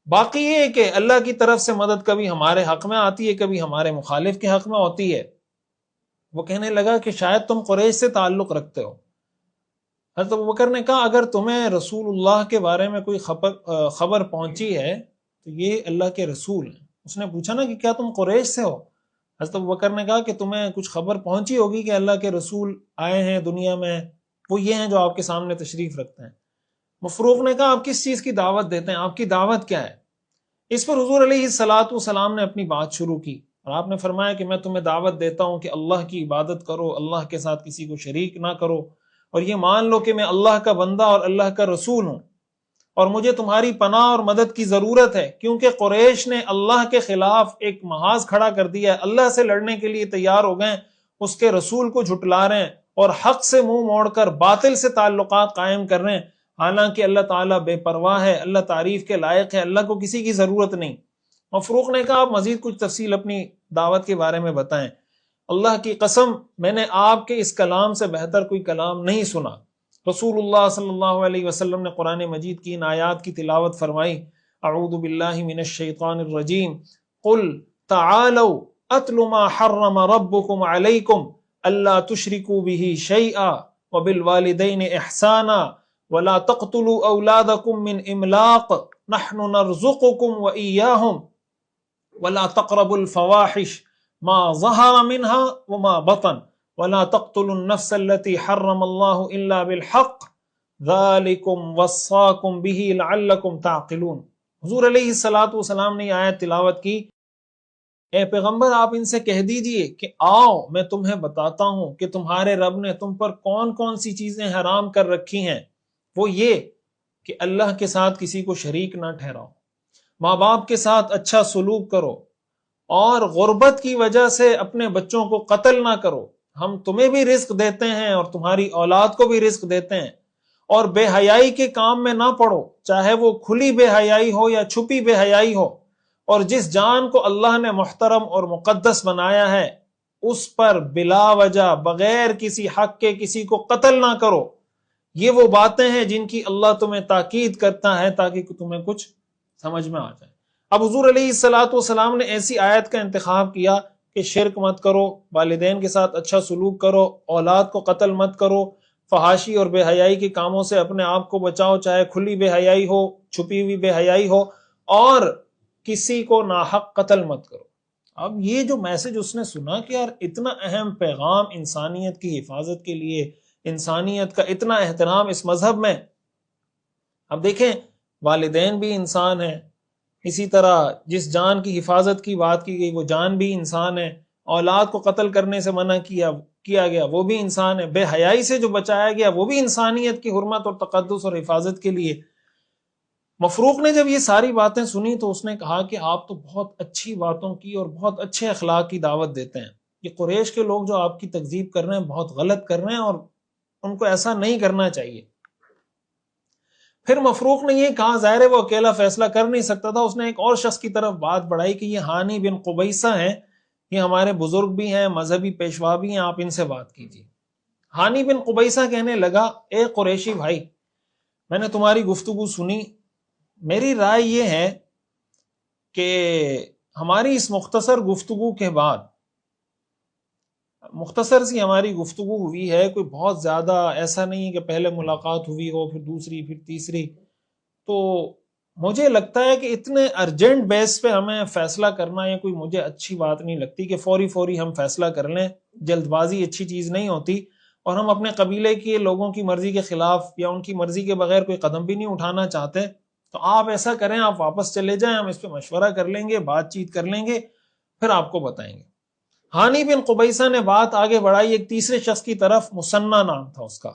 باقی یہ ہے کہ اللہ کی طرف سے مدد کبھی ہمارے حق میں آتی ہے، کبھی ہمارے مخالف کے حق میں ہوتی ہے. وہ کہنے لگا کہ شاید تم قریش سے تعلق رکھتے ہو. حضرت ابوبکر نے کہا اگر تمہیں رسول اللہ کے بارے میں کوئی خبر پہنچی ہے تو یہ اللہ کے رسول ہیں. اس نے پوچھا نا کہ کیا تم قریش سے ہو؟ حضرت ابوبکر نے کہا کہ تمہیں کچھ خبر پہنچی ہوگی کہ اللہ کے رسول آئے ہیں دنیا میں، وہ یہ ہیں جو آپ کے سامنے تشریف رکھتے ہیں. مفروق نے کہا آپ کس چیز کی دعوت دیتے ہیں، آپ کی دعوت کیا ہے؟ اس پر حضور علیہ الصلاۃ والسلام نے اپنی بات شروع کی اور آپ نے فرمایا کہ میں تمہیں دعوت دیتا ہوں کہ اللہ کی عبادت کرو، اللہ کے ساتھ کسی کو شریک نہ کرو، اور یہ مان لو کہ میں اللہ کا بندہ اور اللہ کا رسول ہوں، اور مجھے تمہاری پناہ اور مدد کی ضرورت ہے، کیونکہ قریش نے اللہ کے خلاف ایک محاذ کھڑا کر دیا ہے، اللہ سے لڑنے کے لیے تیار ہو گئے، اس کے رسول کو جھٹلا رہے ہیں اور حق سے منہ موڑ کر باطل سے تعلقات قائم کر رہے ہیں. حالانکہ اللہ تعالیٰ بے پرواہ ہے، اللہ تعریف کے لائق ہے، اللہ کو کسی کی ضرورت نہیں. مفروق نے کہا آپ مزید کچھ تفصیل اپنی دعوت کے بارے میں بتائیں. اللہ کی قسم میں نے آپ کے اس کلام سے بہتر کوئی کلام نہیں سنا. رسول اللہ صلی اللہ علیہ وسلم نے قرآن مجید کی ان آیات کی تلاوت فرمائی. اعوذ باللہ من الشیطان الرجیم قل تعالوا اتل ما حرم ربکم علیکم الا تشرکوا به شیئا وبالوالدین احسانا ولا تقتلوا اولادکم من املاق نحن نرزقکم وإیاہم ولا تقربوا الفواحش ما ظهر منها وما بطن ولا تقتلوا النفس التي حرم الله الا بالحق ذلكم وصاكم به لعلكم تعقلون. حضور علیہ الصلوۃ والسلام نے یہ آیت تلاوت کی. اے پیغمبر آپ ان سے کہہ دیجئے کہ آؤ میں تمہیں بتاتا ہوں کہ تمہارے رب نے تم پر کون کون سی چیزیں حرام کر رکھی ہیں. وہ یہ کہ اللہ کے ساتھ کسی کو شریک نہ ٹھہراؤ، ماں باپ کے ساتھ اچھا سلوک کرو، اور غربت کی وجہ سے اپنے بچوں کو قتل نہ کرو. ہم تمہیں بھی رزق دیتے ہیں اور تمہاری اولاد کو بھی رزق دیتے ہیں، اور بے حیائی کے کام میں نہ پڑو، چاہے وہ کھلی بے حیائی ہو یا چھپی بے حیائی ہو. اور جس جان کو اللہ نے محترم اور مقدس بنایا ہے اس پر بلا وجہ بغیر کسی حق کے کسی کو قتل نہ کرو. یہ وہ باتیں ہیں جن کی اللہ تمہیں تاکید کرتا ہے تاکہ تمہیں کچھ سمجھ میں آ جائے. اب حضور علیہ الصلوۃ والسلام نے ایسی آیت کا انتخاب کیا کہ شرک مت کرو، والدین کے ساتھ اچھا سلوک کرو، اولاد کو قتل مت کرو، فحاشی اور بے حیائی کے کاموں سے اپنے آپ کو بچاؤ، چاہے کھلی بے حیائی ہو چھپی ہوئی بے حیائی ہو، اور کسی کو ناحق قتل مت کرو. اب یہ جو میسج اس نے سنا کہ یار اتنا اہم پیغام انسانیت کی حفاظت کے لیے، انسانیت کا اتنا احترام اس مذہب میں. اب دیکھیں والدین بھی انسان ہیں، اسی طرح جس جان کی حفاظت کی بات کی گئی وہ جان بھی انسان ہے، اولاد کو قتل کرنے سے منع کیا گیا وہ بھی انسان ہے، بے حیائی سے جو بچایا گیا وہ بھی انسانیت کی حرمت اور تقدس اور حفاظت کے لیے. مفروق نے جب یہ ساری باتیں سنی تو اس نے کہا کہ آپ تو بہت اچھی باتوں کی اور بہت اچھے اخلاق کی دعوت دیتے ہیں، یہ قریش کے لوگ جو آپ کی تکذیب کر رہے ہیں بہت غلط کر رہے ہیں اور ان کو ایسا نہیں کرنا چاہیے. پھر مفروق نے یہ کہا، ظاہر ہے وہ اکیلا فیصلہ کر نہیں سکتا تھا، اس نے ایک اور شخص کی طرف بات بڑھائی کہ یہ ہانی بن قبیصہ ہیں، یہ ہمارے بزرگ بھی ہیں، مذہبی پیشوا بھی ہیں، آپ ان سے بات کیجیے. ہانی بن قبیصہ کہنے لگا اے قریشی بھائی، میں نے تمہاری گفتگو سنی، میری رائے یہ ہے کہ ہماری اس مختصر گفتگو کے بعد، مختصر سی ہماری گفتگو ہوئی ہے، کوئی بہت زیادہ ایسا نہیں کہ پہلے ملاقات ہوئی ہو پھر دوسری پھر تیسری، تو مجھے لگتا ہے کہ اتنے ارجنٹ بیس پہ ہمیں فیصلہ کرنا یہ کوئی مجھے اچھی بات نہیں لگتی کہ فوری ہم فیصلہ کر لیں. جلد بازی اچھی چیز نہیں ہوتی، اور ہم اپنے قبیلے کے لوگوں کی مرضی کے خلاف یا ان کی مرضی کے بغیر کوئی قدم بھی نہیں اٹھانا چاہتے. تو آپ ایسا کریں، آپ واپس چلے جائیں، ہم اس پہ مشورہ کر لیں گے، بات چیت کر لیں گے، پھر آپ کو بتائیں گے. ہانی بن قبیصہ نے بات آگے بڑھائی ایک تیسرے شخص کی طرف، مسنہ نام تھا اس کا.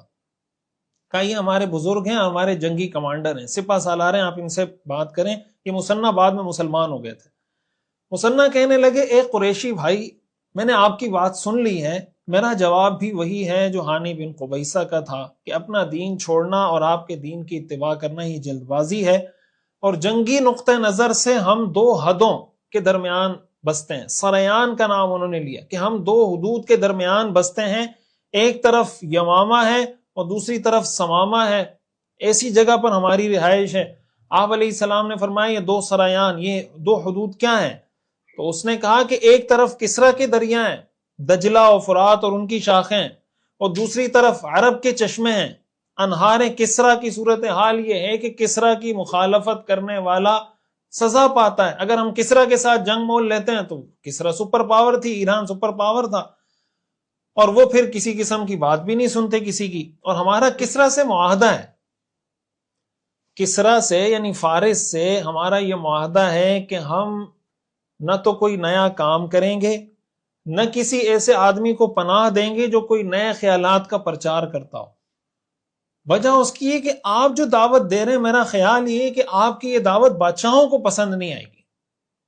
کہا یہ ہمارے بزرگ ہیں، ہمارے جنگی کمانڈر ہیں، سپہ سالار ہیں، آپ ان سے بات کریں. یہ مسنہ بعد میں مسلمان ہو گئے تھے. مسنہ کہنے لگے اے قریشی بھائی، میں نے آپ کی بات سن لی ہے، میرا جواب بھی وہی ہے جو ہانی بن قبیصہ کا تھا کہ اپنا دین چھوڑنا اور آپ کے دین کی اتباع کرنا یہ جلد بازی ہے، اور جنگی نقطہ نظر سے ہم دو حدوں کے درمیان بستے ہیں۔ سریان کا نام انہوں نے لیا کہ ہم دو حدود کے درمیان بستے ہیں، ایک طرف یمامہ ہے اور دوسری طرف سمامہ ہے، ایسی جگہ پر ہماری رہائش ہے۔ آپ علیہ السلام نے فرمایا یہ دو سریان، یہ دو حدود کیا ہیں؟ تو اس نے کہا کہ ایک طرف کسرا کے دریا ہیں، دجلہ و فرات اور ان کی شاخیں، اور دوسری طرف عرب کے چشمے ہیں، انہار کسرا کی صورتحال یہ ہے کہ کسرا کی مخالفت کرنے والا سزا پاتا ہے۔ اگر ہم کسرا کے ساتھ جنگ مول لیتے ہیں تو کسرا سپر پاور تھی، ایران سپر پاور تھا، اور وہ پھر کسی قسم کی بات بھی نہیں سنتے کسی کی، اور ہمارا کسرا سے معاہدہ ہے، کسرا سے یعنی فارس سے ہمارا یہ معاہدہ ہے کہ ہم نہ تو کوئی نیا کام کریں گے، نہ کسی ایسے آدمی کو پناہ دیں گے جو کوئی نئے خیالات کا پرچار کرتا ہو۔ وجہ اس کی ہے کہ آپ جو دعوت دے رہے ہیں، میرا خیال یہ ہے کہ آپ کی یہ دعوت بادشاہوں کو پسند نہیں آئے گی۔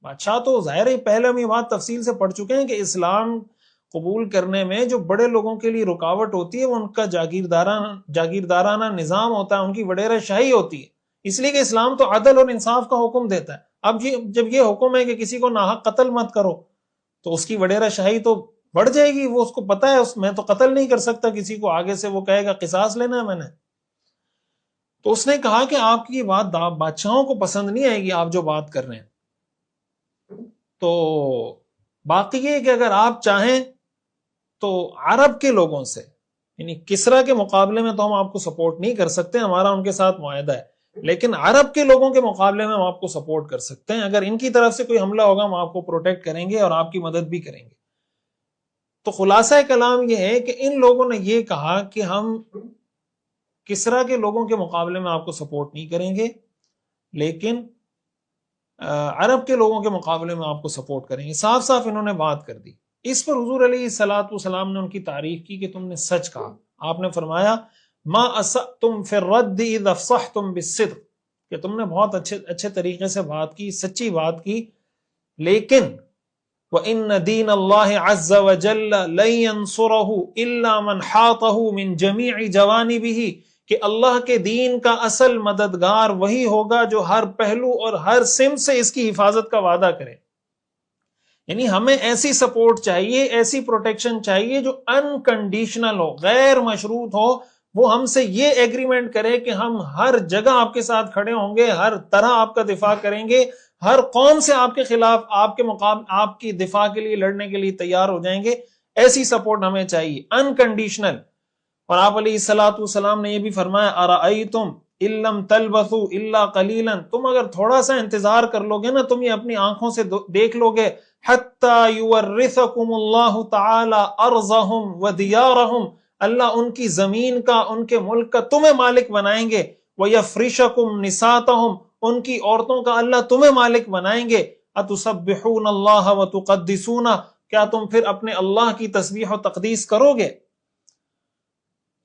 بادشاہ تو ظاہر ہے، پہلے ہم یہ بات تفصیل سے پڑھ چکے ہیں کہ اسلام قبول کرنے میں جو بڑے لوگوں کے لیے رکاوٹ ہوتی ہے وہ ان کا جاگیردارانہ نظام ہوتا ہے، ان کی وڈیرہ شاہی ہوتی ہے، اس لیے کہ اسلام تو عدل اور انصاف کا حکم دیتا ہے۔ اب جب یہ حکم ہے کہ کسی کو ناحق قتل مت کرو، تو اس کی وڈیرہ شاہی تو بڑھ جائے گی، وہ اس کو پتا ہے میں تو قتل نہیں کر سکتا کسی کو، آگے سے وہ کہے گا قصاص لینا ہے میں نے۔ تو اس نے کہا کہ آپ کی یہ بات بادشاہوں کو پسند نہیں آئے گی، آپ جو بات کر رہے ہیں۔ تو باقی یہ کہ اگر آپ چاہیں تو عرب کے لوگوں سے، یعنی کسرا کے مقابلے میں تو ہم آپ کو سپورٹ نہیں کر سکتے، ہمارا ان کے ساتھ معاہدہ ہے، لیکن عرب کے لوگوں کے مقابلے میں ہم آپ کو سپورٹ کر سکتے ہیں۔ اگر ان کی طرف سے کوئی حملہ ہوگا ہم آپ کو پروٹیکٹ کریں گے اور آپ کی مدد بھی کریں گے۔ تو خلاصہ کلام یہ ہے کہ ان لوگوں نے یہ کہا کہ ہم کسرا کے لوگوں کے مقابلے میں آپ کو سپورٹ نہیں کریں گے، لیکن عرب کے لوگوں کے مقابلے میں آپ کو سپورٹ کریں گے۔ صاف صاف انہوں نے بات کر دی۔ اس پر حضور علیہ السلام نے ان کی تعریف کی کہ تم نے سچ کہا۔ آپ نے فرمایا ما اسأتم فی الرد اذ افصحتم بالصدق، کہ تم نے بہت اچھے طریقے سے بات کی، سچی بات کی، لیکن وَإِنَّ دِينَ اللَّهِ عَزَّ وَجَلَّ لَن يَنصُرَهُ إِلَّا مَنْ حَاطَهُ مِنْ جَمِيعِ جَوَانِبِهِ، کہ اللہ کے دین کا اصل مددگار وہی ہوگا جو ہر پہلو اور ہر سمت سے اس کی حفاظت کا وعدہ کرے۔ یعنی ہمیں ایسی سپورٹ چاہیے، ایسی پروٹیکشن چاہیے جو انکنڈیشنل ہو، غیر مشروط ہو، وہ ہم سے یہ ایگریمنٹ کرے کہ ہم ہر جگہ آپ کے ساتھ کھڑے ہوں گے، ہر طرح آپ کا دفاع کریں گے، ہر قوم سے آپ کے خلاف، آپ کے مقابل، آپ کی دفاع کے لیے لڑنے کے لیے تیار ہو جائیں گے۔ ایسی سپورٹ ہمیں چاہیے، انکنڈیشنل۔ اور آپ علیہ السلام نے یہ بھی فرمایا ارأیتم ان لم تلبثوا الا قلیلا، تم اگر تھوڑا سا انتظار کر لو گے نا، تم یہ اپنی آنکھوں سے دیکھ لو گے، حتی یورثکم اللہ تعالی ارضہم ودیارہم، اللہ ان کی زمین کا، ان کے ملک کا تمہیں مالک بنائیں گے، ویفرشکم نساتہم، ان کی عورتوں کا اللہ تمہیں مالک بنائیں گے، اتسبحون اللہ وتقدسون، کیا تم پھر اپنے اللہ کی تسبیح و تقدیس کرو گے؟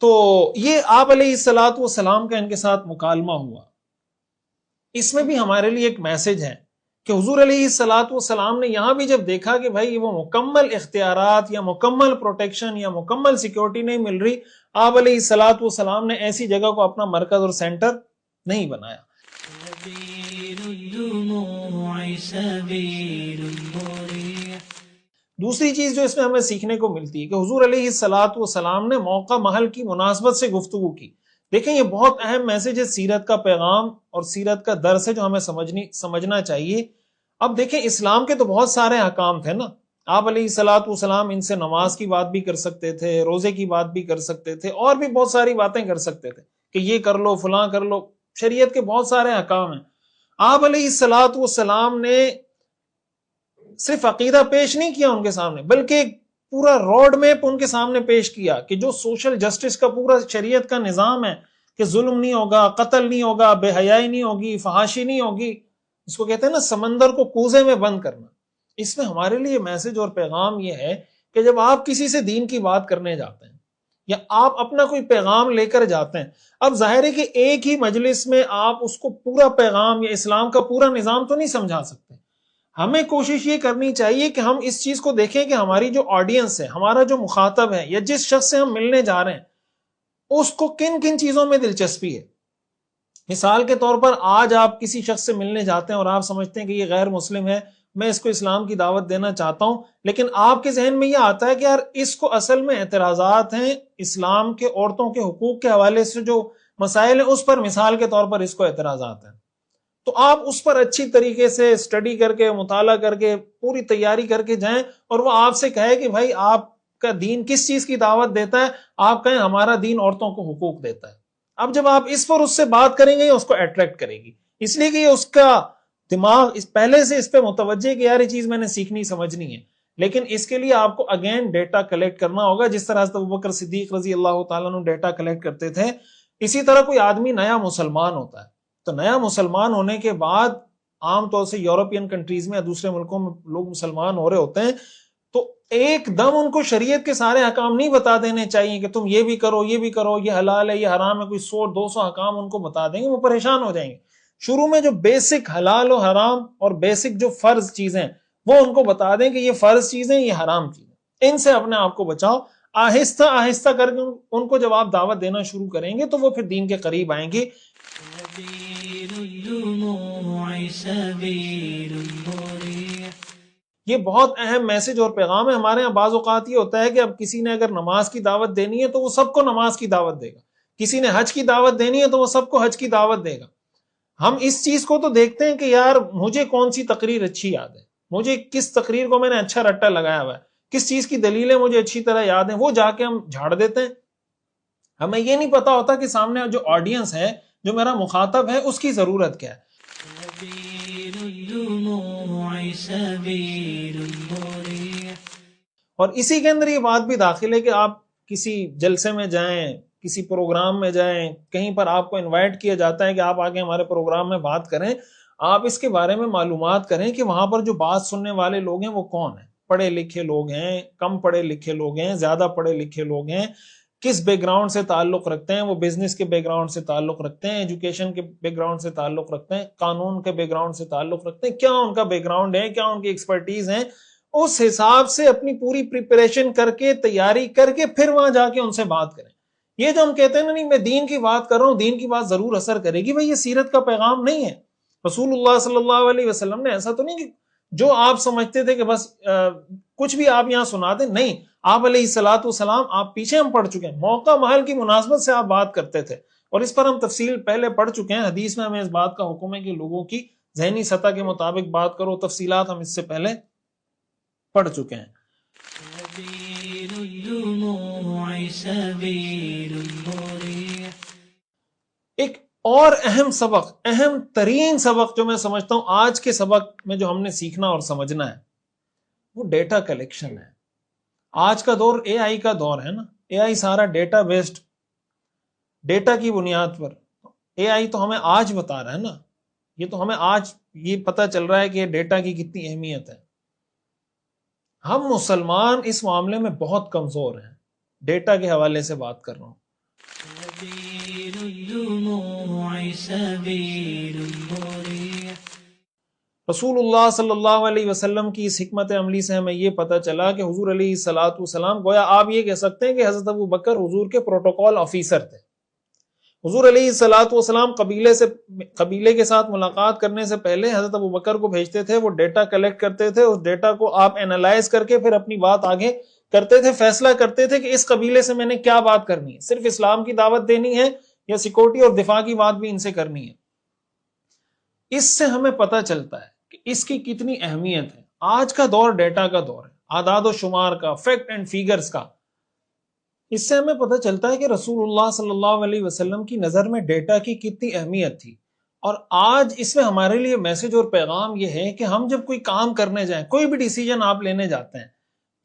تو یہ آپ علیہ السلام کا ان کے ساتھ مکالمہ ہوا۔ اس میں بھی ہمارے لیے ایک میسج ہے کہ حضور علیہ السلام نے یہاں بھی جب دیکھا کہ بھائی وہ مکمل اختیارات یا مکمل پروٹیکشن یا مکمل سیکیورٹی نہیں مل رہی، آپ علیہ السلام نے ایسی جگہ کو اپنا مرکز اور سینٹر نہیں بنایا۔ دوسری چیز جو اس میں ہمیں سیکھنے کو ملتی ہے کہ حضور علیہ السلام نے موقع محل کی مناسبت سے گفتگو کی۔ دیکھیں یہ بہت اہم میسج ہے، سیرت کا پیغام اور سیرت کا درس ہے جو ہمیں سمجھنا چاہیے۔ اب دیکھیں اسلام کے تو بہت سارے احکام تھے نا، آپ علیہ السلام ان سے نماز کی بات بھی کر سکتے تھے، روزے کی بات بھی کر سکتے تھے، اور بھی بہت ساری باتیں کر سکتے تھے کہ یہ کر لو، فلاں کر لو، شریعت کے بہت سارے احکام ہیں۔ آپ علیہ السلام نے صرف عقیدہ پیش نہیں کیا ان کے سامنے، بلکہ ایک پورا روڈ میپ ان کے سامنے پیش کیا کہ جو سوشل جسٹس کا پورا شریعت کا نظام ہے کہ ظلم نہیں ہوگا، قتل نہیں ہوگا، بے حیائی نہیں ہوگی، فحاشی نہیں ہوگی، اس کو کہتے ہیں نا سمندر کو کوزے میں بند کرنا۔ اس میں ہمارے لیے میسج اور پیغام یہ ہے کہ جب آپ کسی سے دین کی بات کرنے جاتے ہیں یا آپ اپنا کوئی پیغام لے کر جاتے ہیں، اب ظاہر ہے کہ ایک ہی مجلس میں آپ اس کو پورا پیغام یا اسلام کا پورا نظام تو نہیں سمجھا سکتے، ہمیں کوشش یہ کرنی چاہیے کہ ہم اس چیز کو دیکھیں کہ ہماری جو آڈینس ہے، ہمارا جو مخاطب ہے، یا جس شخص سے ہم ملنے جا رہے ہیں، اس کو کن کن چیزوں میں دلچسپی ہے۔ مثال کے طور پر آج آپ کسی شخص سے ملنے جاتے ہیں اور آپ سمجھتے ہیں کہ یہ غیر مسلم ہے، میں اس کو اسلام کی دعوت دینا چاہتا ہوں، لیکن آپ کے ذہن میں یہ آتا ہے کہ یار اس کو اصل میں اعتراضات ہیں اسلام کے، عورتوں کے حقوق کے حوالے سے جو مسائل ہیں اس پر مثال کے طور پر اس کو اعتراضات ہیں، تو آپ اس پر اچھی طریقے سے اسٹڈی کر کے، مطالعہ کر کے، پوری تیاری کر کے جائیں، اور وہ آپ سے کہے کہ بھائی آپ کا دین کس چیز کی دعوت دیتا ہے، آپ کہیں ہمارا دین عورتوں کو حقوق دیتا ہے۔ اب جب آپ اس پر اس سے بات کریں گے، اس کو اٹریکٹ کرے گی، اس لیے کہ یہ اس کا دماغ پہلے سے اس پہ متوجہ کہ یار یہ چیز میں نے سیکھنی سمجھنی ہے، لیکن اس کے لیے آپ کو اگین ڈیٹا کلیکٹ کرنا ہوگا، جس طرح حضرت ابوبکر صدیق رضی اللہ تعالیٰ عنہ ڈیٹا کلیکٹ کرتے تھے۔ اسی طرح کوئی آدمی نیا مسلمان ہوتا ہے، تو نیا مسلمان ہونے کے بعد عام طور سے یورپین کنٹریز میں یا دوسرے ملکوں میں لوگ مسلمان ہو رہے ہوتے ہیں، تو ایک دم ان کو شریعت کے سارے احکام نہیں بتا دینے چاہیے کہ تم یہ بھی کرو، یہ بھی کرو، یہ حلال ہے، یہ حرام ہے، کوئی 100-200 احکام ان کو بتا دیں گے، وہ پریشان ہو جائیں گے۔ شروع میں جو بیسک حلال و حرام اور بیسک جو فرض چیزیں وہ ان کو بتا دیں کہ یہ فرض چیزیں، یہ حرام چیزیں، ان سے اپنے آپ کو بچاؤ۔ آہستہ آہستہ کر کے ان کو جب آپ دعوت دینا شروع کریں گے تو وہ پھر دین کے قریب آئیں گے۔ یہ بہت اہم میسج اور پیغام ہے۔ ہمارے ہاں بعض اوقات یہ ہوتا ہے کہ اب کسی نے اگر نماز کی دعوت دینی ہے تو وہ سب کو نماز کی دعوت دے گا، کسی نے حج کی دعوت دینی ہے تو وہ سب کو حج کی دعوت دے گا۔ ہم اس چیز کو تو دیکھتے ہیں کہ یار مجھے کون سی تقریر اچھی یاد ہے، مجھے کس تقریر کو میں نے اچھا رٹا لگایا ہوا ہے، کس چیز کی دلیلیں مجھے اچھی طرح یاد ہیں، وہ جا کے ہم جھاڑ دیتے ہیں۔ ہمیں یہ نہیں پتا ہوتا کہ سامنے جو آڈینس ہے، جو میرا مخاطب ہے، اس کی ضرورت کیا ہے۔ اور اسی کے اندر یہ بات بھی داخل ہے کہ آپ کسی جلسے میں جائیں، کسی پروگرام میں جائیں، کہیں پر آپ کو انوائٹ کیا جاتا ہے کہ آپ آگے ہمارے پروگرام میں بات کریں، آپ اس کے بارے میں معلومات کریں کہ وہاں پر جو بات سننے والے لوگ ہیں وہ کون ہیں، پڑھے لکھے لوگ ہیں، کم پڑھے لکھے لوگ ہیں، زیادہ پڑھے لکھے لوگ ہیں، کس بیک گراؤنڈ سے تعلق رکھتے ہیں، وہ بزنس کے بیک گراؤنڈ سے تعلق رکھتے ہیں، ایجوکیشن کے بیک گراؤنڈ سے تعلق رکھتے ہیں، قانون کے بیک گراؤنڈ سے تعلق رکھتے ہیں، کیا ان کا بیک گراؤنڈ ہے، کیا ان کی ایکسپرٹیز ہیں، اس حساب سے اپنی پوری پریپریشن کر کے، تیاری کر کے پھر وہاں جا کے ان سے بات کریں۔ یہ جو ہم کہتے ہیں نا، نہیں میں دین کی بات کر رہا ہوں، دین کی بات ضرور اثر کرے گی، بھائی یہ سیرت کا پیغام نہیں ہے۔ رسول اللہ صلی اللہ علیہ وسلم نے ایسا تو نہیں کہ جو آپ سمجھتے تھے کہ بس کچھ بھی آپ یہاں سنا دیں، نہیں، آپ علیہ الصلوۃ والسلام، آپ پیچھے ہم پڑھ چکے ہیں، موقع محل کی مناسبت سے آپ بات کرتے تھے، اور اس پر ہم تفصیل پہلے پڑھ چکے ہیں۔ حدیث میں ہمیں اس بات کا حکم ہے کہ لوگوں کی ذہنی سطح کے مطابق بات کرو، تفصیلات ہم اس سے پہلے پڑھ چکے ہیں۔ ایک اور اہم سبق، اہم ترین سبق جو میں سمجھتا ہوں آج کے سبق میں جو ہم نے سیکھنا اور سمجھنا ہے، وہ ڈیٹا کلیکشن ہے۔ آج کا دور اے آئی کا دور ہے نا، اے آئی سارا ڈیٹا بیسڈ، ڈیٹا کی بنیاد پر۔ اے آئی تو ہمیں آج بتا رہا ہے نا، یہ تو ہمیں آج یہ پتا چل رہا ہے کہ ڈیٹا کی کتنی اہمیت ہے۔ ہم مسلمان اس معاملے میں بہت کمزور ہیں، ڈیٹا کے حوالے سے بات کر رہا ہوں۔ رسول اللہ صلی اللہ علیہ وسلم کی اس حکمت عملی سے ہمیں یہ پتہ چلا کہ حضور علیہ الصلوۃ والسلام، گویا آپ یہ کہہ سکتے ہیں کہ حضرت ابو بکر حضور کے پروٹوکول آفیسر تھے۔ حضور علیہ الصلوۃ والسلام قبیلے کے ساتھ ملاقات کرنے سے پہلے حضرت ابو بکر کو بھیجتے تھے، وہ ڈیٹا کلیکٹ کرتے تھے، اس ڈیٹا کو آپ اینالائز کر کے پھر اپنی بات آگے کرتے تھے، فیصلہ کرتے تھے کہ اس قبیلے سے میں نے کیا بات کرنی ہے، صرف اسلام کی دعوت دینی ہے یا سیکورٹی اور دفاع کی بات بھی ان سے کرنی ہے۔ اس سے ہمیں پتہ چلتا ہے کہ اس کی کتنی اہمیت ہے۔ آج کا دور ڈیٹا کا دور ہے، اعداد و شمار کا، فیکٹ اینڈ فیگرز کا۔ اس سے ہمیں پتہ چلتا ہے کہ رسول اللہ صلی اللہ علیہ وسلم کی نظر میں ڈیٹا کی کتنی اہمیت تھی۔ اور آج اس میں ہمارے لیے میسج اور پیغام یہ ہے کہ ہم جب کوئی کام کرنے جائیں، کوئی بھی ڈیسیجن آپ لینے جاتے ہیں،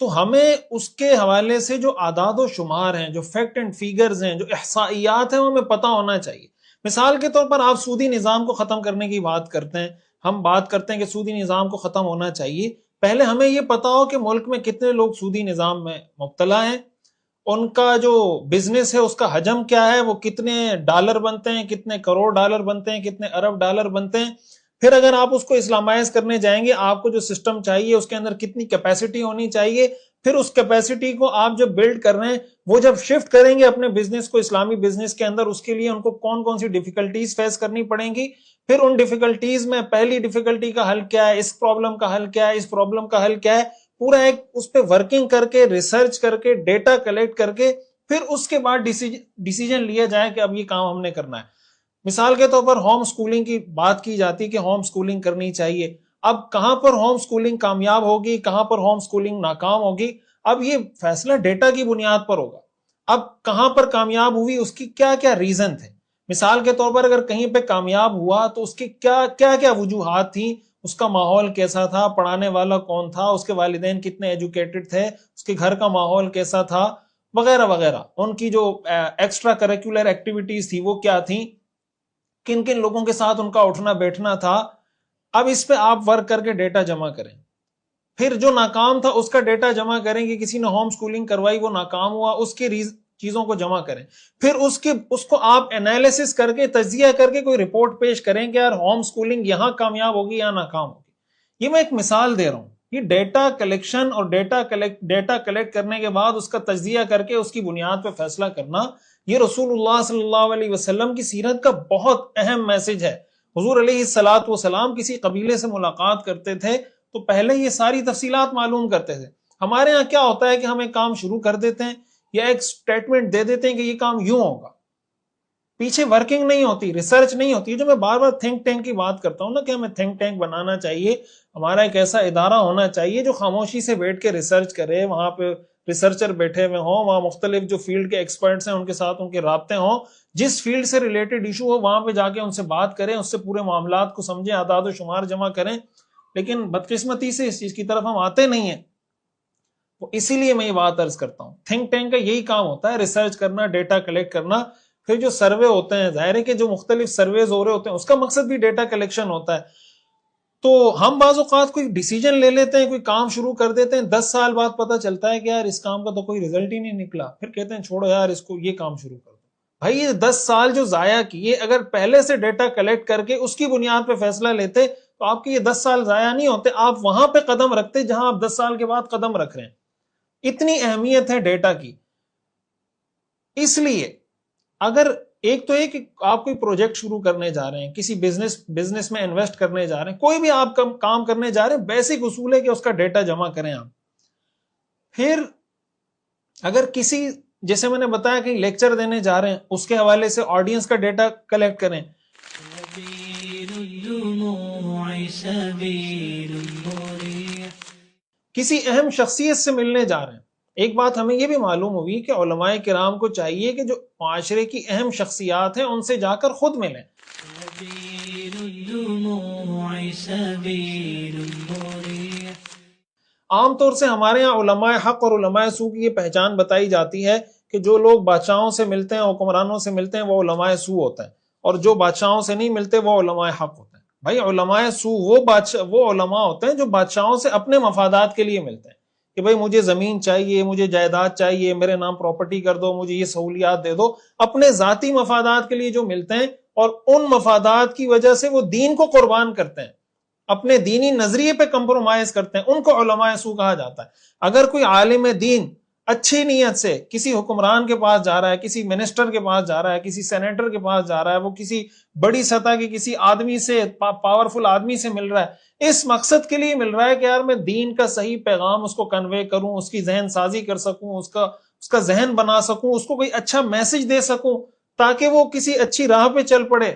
تو ہمیں اس کے حوالے سے جو اعداد و شمار ہیں، جو فیکٹ اینڈ فیگرز ہیں، جو احصائیات ہیں، وہ ہمیں پتہ ہونا چاہیے۔ مثال کے طور پر آپ سودی نظام کو ختم کرنے کی بات کرتے ہیں، ہم بات کرتے ہیں کہ سودی نظام کو ختم ہونا چاہیے، پہلے ہمیں یہ پتا ہو کہ ملک میں کتنے لوگ سودی نظام میں مبتلا ہیں، ان کا جو بزنس ہے اس کا حجم کیا ہے، وہ کتنے ڈالر بنتے ہیں، کتنے کروڑ ڈالر بنتے ہیں، کتنے ارب ڈالر بنتے ہیں۔ پھر اگر آپ اس کو اسلامائز کرنے جائیں گے، آپ کو جو سسٹم چاہیے اس کے اندر کتنی کیپیسٹی ہونی چاہیے، پھر اس کیپیسٹی کو آپ جب بلڈ کر رہے ہیں، وہ جب شفٹ کریں گے اپنے بزنس کو اسلامی بزنس کے اندر، اس کے لیے ان کو کون کون سی ڈیفیکلٹیز فیس کرنی پڑیں گی، پھر ان ڈیفیکلٹیز میں پہلی ڈیفیکلٹی کا حل کیا ہے، اس پرابلم کا حل کیا ہے، اس پرابلم کا حل کیا ہے، پورا ایک اس پہ ورکنگ کر کے، ریسرچ کر کے، ڈیٹا کلیکٹ کر کے، پھر اس کے بعد ڈیسیجن لیا جائے کہ اب یہ کام ہم نے کرنا ہے۔ مثال کے طور پر ہوم سکولنگ کی بات کی جاتی کہ ہوم سکولنگ کرنی چاہیے، اب کہاں پر ہوم سکولنگ کامیاب ہوگی، کہاں پر ہوم سکولنگ ناکام ہوگی، اب یہ فیصلہ ڈیٹا کی بنیاد پر ہوگا۔ اب کہاں پر کامیاب ہوئی، اس کی کیا کیا ریزن تھے، مثال کے طور پر اگر کہیں پہ کامیاب ہوا تو اس کی کیا کیا وجوہات تھیں، اس کا ماحول کیسا تھا، پڑھانے والا کون تھا، اس کے والدین کتنے ایجوکیٹڈ تھے، اس کے گھر کا ماحول کیسا تھا، وغیرہ وغیرہ، ان کی جو ایکسٹرا کریکولر ایکٹیویٹیز تھی وہ کیا تھیں، کن کن لوگوں کے ساتھ ان کا اٹھنا بیٹھنا تھا۔ اب اس پہ آپ ورک کر کے ڈیٹا جمع کریں، پھر جو ناکام تھا اس کا ڈیٹا جمع کریں کہ کسی نے ہوم سکولنگ کروائی، وہ ناکام ہوا، اس کی چیزوں کو جمع کریں، پھر اس کو آپ انالیسس کر کے، تجزیہ کر کے کوئی رپورٹ پیش کریں کہ یار ہوم سکولنگ یہاں کامیاب ہوگی یا ناکام ہوگی۔ یہ میں ایک مثال دے رہا ہوں، یہ ڈیٹا کلیکشن اور ڈیٹا کلیکٹ کرنے کے بعد اس کا تجزیہ کر کے اس کی بنیاد پہ فیصلہ کرنا، یہ رسول اللہ صلی اللہ علیہ وسلم کی سیرت کا بہت اہم میسج ہے۔ حضور علیہ الصلوۃ والسلام کسی قبیلے سے ملاقات کرتے تھے تو پہلے یہ ساری تفصیلات معلوم کرتے تھے۔ ہمارے ہاں کیا ہوتا ہے کہ ہم ایک کام شروع کر دیتے ہیں یا ایک سٹیٹمنٹ دے دیتے ہیں کہ یہ کام یوں ہوگا، پیچھے ورکنگ نہیں ہوتی، ریسرچ نہیں ہوتی۔ جو میں بار بار تھنک ٹینک کی بات کرتا ہوں نا کہ ہمیں تھنک ٹینک بنانا چاہیے، ہمارا ایک ایسا ادارہ ہونا چاہیے جو خاموشی سے بیٹھ کے ریسرچ کرے، وہاں پہ ریسرچر بیٹھے ہوئے ہوں، وہاں مختلف جو فیلڈ کے ایکسپرٹس ہیں ان کے ساتھ ان کے رابطے ہوں، جس فیلڈ سے ریلیٹڈ ایشو ہو وہاں پہ جا کے ان سے بات کریں، اس سے پورے معاملات کو سمجھیں، اعداد و شمار جمع کریں۔ لیکن بدقسمتی سے اس چیز کی طرف ہم آتے نہیں ہیں، تو اسی لیے میں یہ بات عرض کرتا ہوں، تھنک ٹینک کا یہی کام ہوتا ہے، ریسرچ کرنا، ڈیٹا کلیکٹ کرنا۔ پھر جو سروے ہوتے ہیں، ظاہر ہے کہ جو مختلف سرویز ہو رہے ہوتے ہیں اس کا مقصد بھی ڈیٹا کلیکشن ہوتا ہے۔ تو ہم بعض اوقات کوئی ڈیسیجن لے لیتے ہیں، کوئی کام شروع کر دیتے ہیں، 10 سال بعد پتہ چلتا ہے کہ یار اس کام کا تو کوئی رزلٹ ہی نہیں نکلا، پھر کہتے ہیں چھوڑو یار اس کو، یہ کام شروع کر دو۔ بھائی یہ 10 سال جو ضائع کیے، اگر پہلے سے ڈیٹا کلیکٹ کر کے اس کی بنیاد پہ فیصلہ لیتے تو آپ کے یہ 10 سال ضائع نہیں ہوتے، آپ وہاں پہ قدم رکھتے جہاں آپ 10 سال کے بعد قدم رکھ رہے ہیں۔ اتنی اہمیت ہے ڈیٹا کی۔ اس لیے اگر ایک تو ایک آپ کوئی پروجیکٹ شروع کرنے جا رہے ہیں، کسی بزنس میں انویسٹ کرنے جا رہے ہیں، کوئی بھی آپ کام کرنے جا رہے ہیں، بیسک اصول ہے کہ اس کا ڈیٹا جمع کریں آپ۔ پھر اگر کسی، جیسے میں نے بتایا کہ لیکچر دینے جا رہے ہیں، اس کے حوالے سے آڈینس کا ڈیٹا کلیکٹ کریں۔ کسی اہم شخصیت سے ملنے جا رہے ہیں، ایک بات ہمیں یہ بھی معلوم ہوئی کہ علماء کرام کو چاہیے کہ جو معاشرے کی اہم شخصیات ہیں ان سے جا کر خود ملیں۔ عام طور سے ہمارے یہاں علماء حق اور علماء سو کی یہ پہچان بتائی جاتی ہے کہ جو لوگ بادشاہوں سے ملتے ہیں، حکمرانوں سے ملتے ہیں، وہ علماء سو ہوتا ہے، اور جو بادشاہوں سے نہیں ملتے وہ علماء حق ہوتے ہیں۔ بھائی علماء سو وہ علماء ہوتے ہیں جو بادشاہوں سے اپنے مفادات کے لیے ملتے ہیں کہ بھائی مجھے زمین چاہیے، مجھے جائیداد چاہیے، میرے نام پراپرٹی کر دو، مجھے یہ سہولیات دے دو، اپنے ذاتی مفادات کے لیے جو ملتے ہیں، اور ان مفادات کی وجہ سے وہ دین کو قربان کرتے ہیں، اپنے دینی نظریے پہ کمپرومائز کرتے ہیں، ان کو علماء سو کہا جاتا ہے۔ اگر کوئی عالم دین اچھی نیت سے کسی حکمران کے پاس جا رہا ہے، کسی منسٹر کے پاس جا رہا ہے، کسی سینیٹر کے پاس جا رہا ہے، وہ کسی بڑی سطح کے کسی آدمی سے، پاورفل آدمی سے مل رہا ہے، اس مقصد کے لیے مل رہا ہے کہ یار میں دین کا صحیح پیغام اس کو کنوے کروں، اس کی ذہن سازی کر سکوں، اس کا ذہن بنا سکوں، اس کو کوئی اچھا میسج دے سکوں تاکہ وہ کسی اچھی راہ پہ چل پڑے۔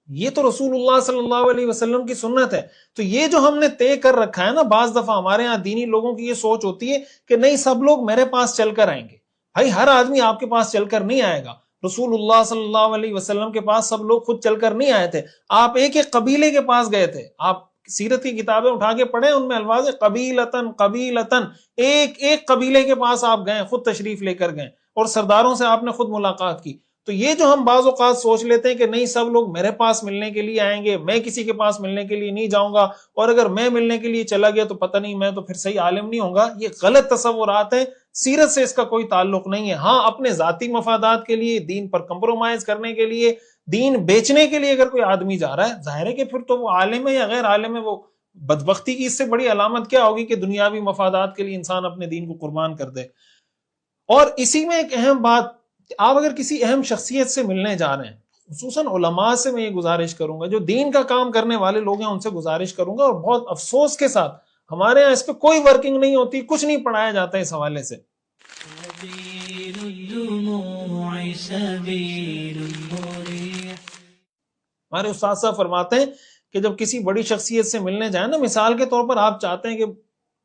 یہ تو رسول اللہ صلی اللہ علیہ وسلم کی سنت ہے۔ تو یہ جو ہم نے طے کر رکھا ہے نا، بعض دفعہ ہمارے ہاں دینی لوگوں کی یہ سوچ ہوتی ہے کہ نہیں سب لوگ میرے پاس چل کر آئیں گے۔ بھائی ہر آدمی آپ کے پاس چل کر نہیں آئے گا، رسول اللہ صلی اللہ علیہ وسلم کے پاس سب لوگ خود چل کر نہیں آئے تھے، آپ ایک ایک قبیلے کے پاس گئے تھے۔ آپ سیرت کی کتابیں اٹھا کے پڑھیں، ان میں الفاظ ہے قبیلتن قبیلتن، ایک ایک قبیلے کے پاس آپ گئے، خود تشریف لے کر گئے، اور سرداروں سے آپ نے خود ملاقات کی۔ تو یہ جو ہم بعض اوقات سوچ لیتے ہیں کہ نہیں سب لوگ میرے پاس ملنے کے لیے آئیں گے، میں کسی کے پاس ملنے کے لیے نہیں جاؤں گا، اور اگر میں ملنے کے لیے چلا گیا تو پتہ نہیں میں تو پھر صحیح عالم نہیں ہوں گا، یہ غلط تصورات ہیں۔ سیرت سے اس کا کوئی تعلق نہیں ہے. ہاں اپنے ذاتی مفادات کے لیے، دین پر کمپرومائز کرنے کے لیے، دین بیچنے کے لیے اگر کوئی آدمی جا رہا ہے، ظاہر ہے کہ پھر تو وہ عالم ہے یا غیر عالم ہے. وہ بدبختی کی اس سے بڑی علامت کیا ہوگی کہ دنیاوی مفادات کے لیے انسان اپنے دین کو قربان کر دے. اور اسی میں ایک اہم بات، آپ اگر کسی اہم شخصیت سے ملنے جا رہے ہیں، خصوصاً علماء سے میں یہ گزارش کروں گا، جو دین کا کام کرنے والے لوگ ہیں ان سے گزارش کروں گا. اور بہت افسوس کے ساتھ ہمارے ہاں اس پہ کوئی ورکنگ نہیں ہوتی، کچھ نہیں پڑھایا جاتا اس حوالے سے. ہمارے استاد صاحب فرماتے ہیں کہ جب کسی بڑی شخصیت سے ملنے جائیں نا، مثال کے طور پر آپ چاہتے ہیں کہ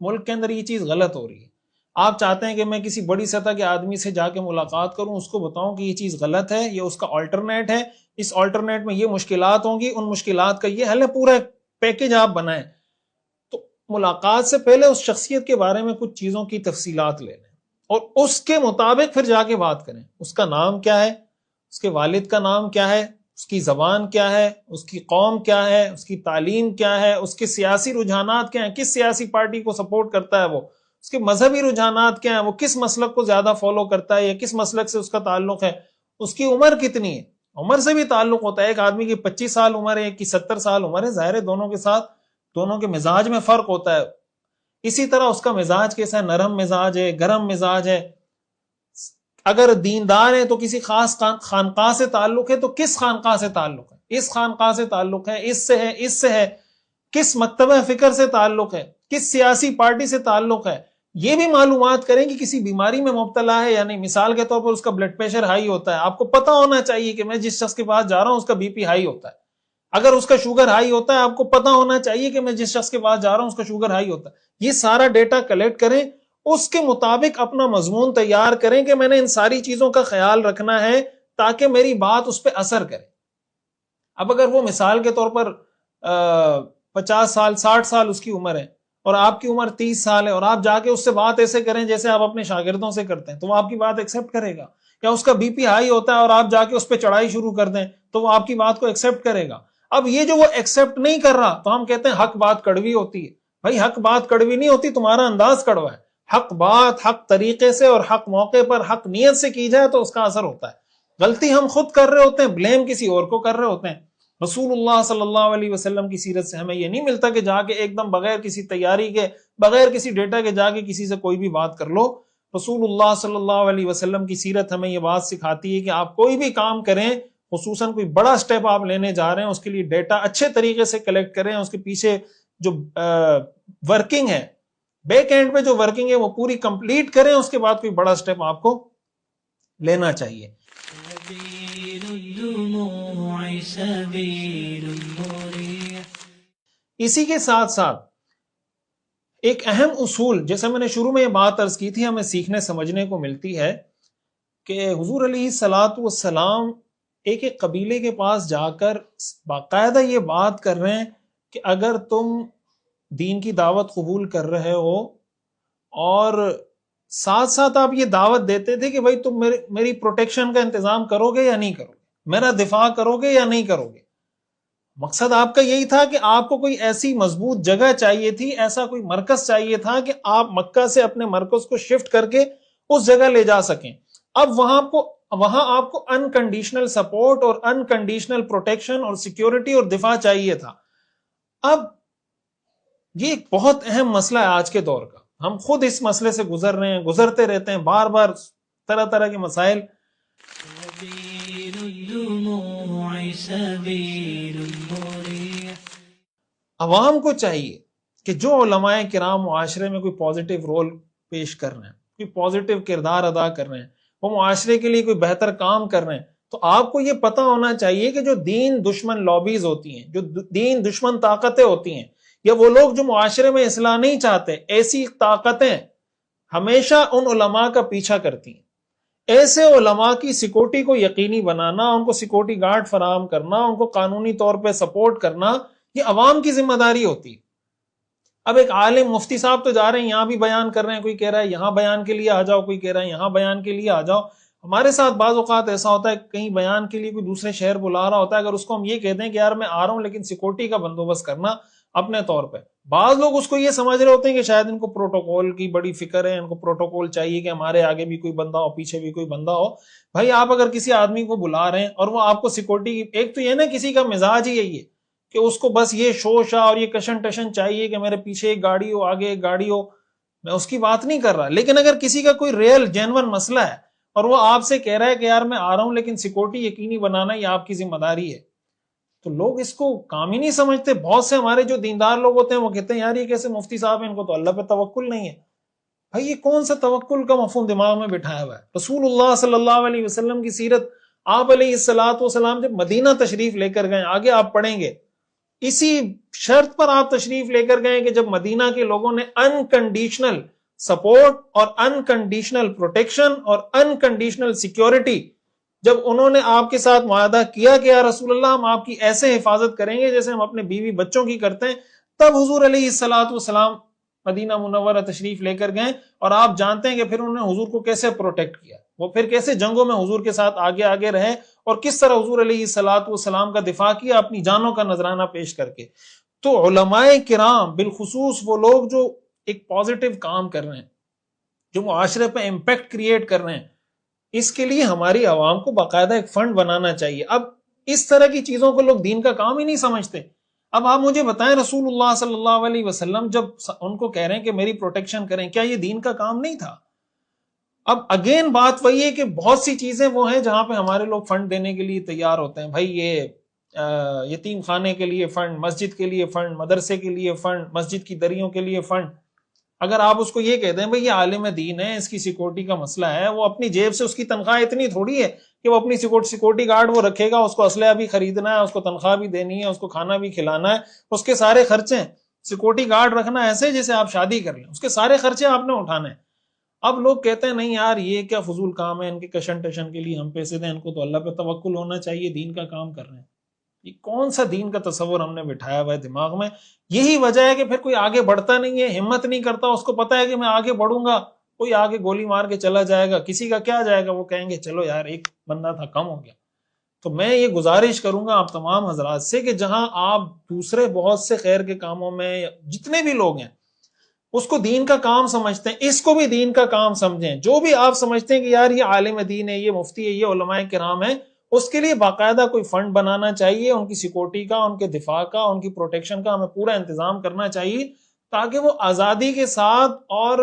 ملک کے اندر یہ چیز غلط ہو رہی ہے، آپ چاہتے ہیں کہ میں کسی بڑی سطح کے آدمی سے جا کے ملاقات کروں، اس کو بتاؤں کہ یہ چیز غلط ہے، یہ اس کا آلٹرنیٹ ہے، اس آلٹرنیٹ میں یہ مشکلات ہوں گی، ان مشکلات کا یہ حل ہے، پورا ایک پیکج آپ بنائیں. تو ملاقات سے پہلے اس شخصیت کے بارے میں کچھ چیزوں کی تفصیلات لے لیں اور اس کے مطابق پھر جا کے بات کریں. اس کا نام کیا ہے، اس کے والد کا نام کیا ہے، اس کی زبان کیا ہے، اس کی قوم کیا ہے، اس کی تعلیم کیا ہے، اس کے سیاسی رجحانات کیا ہیں، کس سیاسی پارٹی کو سپورٹ کرتا ہے وہ، اس کے مذہبی رجحانات کیا ہیں، وہ کس مسلک کو زیادہ فالو کرتا ہے یا کس مسلک سے اس کا تعلق ہے، اس کی عمر کتنی ہے. عمر سے بھی تعلق ہوتا ہے، ایک آدمی کی 25 سال عمر ہے، ایک کی 70 سال عمر ہے، ظاہر ہے دونوں کے ساتھ دونوں کے مزاج میں فرق ہوتا ہے. اسی طرح اس کا مزاج کیسا ہے، نرم مزاج ہے، گرم مزاج ہے. اگر دیندار ہے تو کسی خاص خانقاہ سے تعلق ہے تو کس خانقاہ سے تعلق ہے، اس خانقاہ سے تعلق ہے، اس سے ہے، اس سے ہے، کس مکتبہ فکر سے تعلق ہے، کس سیاسی پارٹی سے تعلق ہے. یہ بھی معلومات کریں کہ کسی بیماری میں مبتلا ہے یا نہیں. مثال کے طور پر اس کا بلڈ پریشر ہائی ہوتا ہے، آپ کو پتا ہونا چاہیے کہ میں جس شخص کے پاس جا رہا ہوں اس کا بی پی ہائی ہوتا ہے. اگر اس کا شوگر ہائی ہوتا ہے، آپ کو پتا ہونا چاہیے کہ میں جس شخص کے پاس جا رہا ہوں اس کا شوگر ہائی ہوتا ہے. یہ سارا ڈیٹا کلیکٹ کریں، اس کے مطابق اپنا مضمون تیار کریں کہ میں نے ان ساری چیزوں کا خیال رکھنا ہے تاکہ میری بات اس پہ اثر کرے. اب اگر وہ مثال کے طور پر 50 سال 60 سال اس کی عمر ہے اور آپ کی عمر 30 سال ہے اور آپ جا کے اس سے بات ایسے کریں جیسے آپ اپنے شاگردوں سے کرتے ہیں تو وہ آپ کی بات ایکسپٹ کرے گا. یا اس کا بی پی ہائی ہوتا ہے اور آپ جا کے اس پہ چڑھائی شروع کر دیں تو وہ آپ کی بات کو ایکسپٹ کرے گا. اب یہ جو وہ ایکسپٹ نہیں کر رہا تو ہم کہتے ہیں حق بات کڑوی ہوتی ہے. بھائی حق بات کڑوی نہیں ہوتی، تمہارا انداز کڑوا ہے. حق بات حق طریقے سے اور حق موقع پر حق نیت سے کی جائے تو اس کا اثر ہوتا ہے. غلطی ہم خود کر رہے ہوتے ہیں، بلیم کسی اور کو کر رہے ہوتے ہیں. رسول اللہ صلی اللہ علیہ وسلم کی سیرت سے ہمیں یہ نہیں ملتا کہ جا کے ایک دم بغیر کسی تیاری کے، بغیر کسی ڈیٹا کے جا کے کسی سے کوئی بھی بات کر لو. رسول اللہ صلی اللہ علیہ وسلم کی سیرت ہمیں یہ بات سکھاتی ہے کہ آپ کوئی بھی کام کریں، خصوصاً کوئی بڑا سٹیپ آپ لینے جا رہے ہیں، اس کے لیے ڈیٹا اچھے طریقے سے کلیکٹ کریں. اس کے پیچھے جو ورکنگ ہے، بیک اینڈ پہ جو ورکنگ ہے وہ پوری کمپلیٹ کریں، اس کے بعد کوئی بڑا سٹیپ آپ کو لینا چاہیے. اسی کے ساتھ ساتھ ایک اہم اصول، جیسے میں نے شروع میں یہ بات عرض کی تھی، ہمیں سیکھنے سمجھنے کو ملتی ہے کہ حضور علیہ الصلوۃ والسلام ایک ایک قبیلے کے پاس جا کر باقاعدہ یہ بات کر رہے ہیں کہ اگر تم دین کی دعوت قبول کر رہے ہو اور ساتھ ساتھ آپ یہ دعوت دیتے تھے کہ بھائی تم میری پروٹیکشن کا انتظام کرو گے یا نہیں کرو گے، میرا دفاع کرو گے یا نہیں کرو گے. مقصد آپ کا یہی تھا کہ آپ کو کوئی ایسی مضبوط جگہ چاہیے تھی، ایسا کوئی مرکز چاہیے تھا کہ آپ مکہ سے اپنے مرکز کو شفٹ کر کے اس جگہ لے جا سکیں. اب وہاں آپ کو انکنڈیشنل سپورٹ اور انکنڈیشنل پروٹیکشن اور سیکیورٹی اور دفاع چاہیے تھا. اب یہ ایک بہت اہم مسئلہ ہے آج کے دور کا. ہم خود اس مسئلے سے گزر رہے ہیں، گزرتے رہتے ہیں، بار بار طرح طرح کے مسائل. عوام کو چاہیے کہ جو علماء کرام معاشرے میں کوئی پازیٹیو رول پیش کر رہے ہیں، کوئی پازیٹیو کردار ادا کر رہے ہیں، وہ معاشرے کے لیے کوئی بہتر کام کر رہے ہیں، تو آپ کو یہ پتا ہونا چاہیے کہ جو دین دشمن لابیز ہوتی ہیں، جو دین دشمن طاقتیں ہوتی ہیں، یا وہ لوگ جو معاشرے میں اصلاح نہیں چاہتے، ایسی طاقتیں ہمیشہ ان علماء کا پیچھا کرتی ہیں. ایسے علماء کی سیکورٹی کو یقینی بنانا، ان کو سیکورٹی گارڈ فراہم کرنا، ان کو قانونی طور پہ سپورٹ کرنا، یہ عوام کی ذمہ داری ہوتی ہے. اب ایک عالم مفتی صاحب تو جا رہے ہیں، یہاں بھی بیان کر رہے ہیں، کوئی کہہ رہا ہے یہاں بیان کے لیے آ جاؤ، کوئی کہہ رہا ہے یہاں بیان کے لیے آ جاؤ. ہمارے ساتھ بعض اوقات ایسا ہوتا ہے کہیں بیان کے لیے کوئی دوسرے شہر بلا رہا ہوتا ہے، اگر اس کو ہم یہ کہتے ہیں کہ یار میں آ رہا ہوں لیکن سیکورٹی کا بندوبست کرنا اپنے طور پہ، بعض لوگ اس کو یہ سمجھ رہے ہوتے ہیں کہ شاید ان کو پروٹوکول کی بڑی فکر ہے، ان کو پروٹوکول چاہیے کہ ہمارے آگے بھی کوئی بندہ ہو، پیچھے بھی کوئی بندہ ہو. بھائی آپ اگر کسی آدمی کو بلا رہے ہیں اور وہ آپ کو سیکورٹی، ایک تو یہ نا کسی کا مزاج ہی یہی ہے کہ اس کو بس یہ شوشا اور یہ کشن ٹشن چاہیے کہ میرے پیچھے ایک گاڑی ہو، آگے ایک گاڑی ہو. میں اس کی بات نہیں کر رہا، لیکن اگر کسی کا کوئی ریئل جینون مسئلہ ہے اور وہ آپ سے کہہ رہا ہے کہ یار میں آ رہا ہوں لیکن سیکورٹی یقینی بنانا یہ آپ کی ذمہ داری ہے، تو لوگ اس کو کام ہی نہیں سمجھتے. بہت سے ہمارے جو دیندار لوگ ہوتے ہیں وہ کہتے ہیں یار یہ کیسے مفتی صاحب ہیں، ان کو تو اللہ پہ توکل نہیں ہے. بھائی یہ کون سا توکل کا مفہوم دماغ میں بٹھایا ہوا ہے؟ رسول اللہ صلی اللہ علیہ وسلم کی سیرت، آپ علیہ الصلوۃ والسلام جب مدینہ تشریف لے کر گئے، آگے آپ پڑھیں گے، اسی شرط پر آپ تشریف لے کر گئے کہ جب مدینہ کے لوگوں نے انکنڈیشنل سپورٹ اور انکنڈیشنل پروٹیکشن اور انکنڈیشنل سیکیورٹی، جب انہوں نے آپ کے ساتھ معاہدہ کیا کہ یا رسول اللہ ہم آپ کی ایسے حفاظت کریں گے جیسے ہم اپنے بیوی بچوں کی کرتے ہیں، تب حضور علیہ الصلوۃ والسلام مدینہ منورہ تشریف لے کر گئے. اور آپ جانتے ہیں کہ پھر انہوں نے حضور کو کیسے پروٹیکٹ کیا، وہ پھر کیسے جنگوں میں حضور کے ساتھ آگے آگے رہے اور کس طرح حضور علیہ الصلوۃ والسلام کا دفاع کیا اپنی جانوں کا نذرانہ پیش کر کے. تو علماء کرام بالخصوص وہ لوگ جو ایک پازیٹیو کام کر رہے ہیں، جو معاشرے پہ امپیکٹ کریٹ کر رہے ہیں، اس کے لیے ہماری عوام کو باقاعدہ ایک فنڈ بنانا چاہیے. اب اس طرح کی چیزوں کو لوگ دین کا کام ہی نہیں سمجھتے. اب آپ مجھے بتائیں رسول اللہ صلی اللہ علیہ وسلم جب ان کو کہہ رہے ہیں کہ میری پروٹیکشن کریں، کیا یہ دین کا کام نہیں تھا؟ اب اگین بات وہی ہے کہ بہت سی چیزیں وہ ہیں جہاں پہ ہمارے لوگ فنڈ دینے کے لیے تیار ہوتے ہیں. بھائی یہ یتیم خانے کے لیے فنڈ، مسجد کے لیے فنڈ، مدرسے کے لیے فنڈ، مسجد کی دریوں کے لیے فنڈ. اگر آپ اس کو یہ کہہ دیں بھئی یہ عالم دین ہے، اس کی سیکورٹی کا مسئلہ ہے، وہ اپنی جیب سے، اس کی تنخواہ اتنی تھوڑی ہے کہ وہ اپنی سیکورٹی گارڈ وہ رکھے گا، اس کو اسلحہ بھی خریدنا ہے، اس کو تنخواہ بھی دینی ہے، اس کو کھانا بھی کھلانا ہے، اس کے سارے خرچے ہیں. سیکورٹی گارڈ رکھنا ایسے جیسے آپ شادی کر لیں، اس کے سارے خرچے آپ نے اٹھانے ہیں. اب لوگ کہتے ہیں نہیں یار یہ کیا فضول کام ہے، ان کے کشن ٹشن کے لیے ہم پیسے دیں، ان کو تو اللہ پہ توکل ہونا چاہیے، دین کا کام کر رہے ہیں. یہ کون سا دین کا تصور ہم نے بٹھایا ہوا ہے دماغ میں؟ یہی وجہ ہے کہ پھر کوئی آگے بڑھتا نہیں ہے، ہمت نہیں کرتا. اس کو پتا ہے کہ میں آگے بڑھوں گا کوئی آگے گولی مار کے چلا جائے گا، کسی کا کیا جائے گا، وہ کہیں گے چلو یار ایک بندہ تھا کم ہو گیا. تو میں یہ گزارش کروں گا آپ تمام حضرات سے کہ جہاں آپ دوسرے بہت سے خیر کے کاموں میں جتنے بھی لوگ ہیں اس کو دین کا کام سمجھتے ہیں، اس کو بھی دین کا کام سمجھیں. جو بھی آپ سمجھتے ہیں کہ یار یہ عالم دین ہے، یہ مفتی ہے، یہ علماء کرام ہے، اس کے لیے باقاعدہ کوئی فنڈ بنانا چاہیے. ان کی سیکورٹی کا، ان کے دفاع کا، ان کی پروٹیکشن کا ہمیں پورا انتظام کرنا چاہیے تاکہ وہ آزادی کے ساتھ اور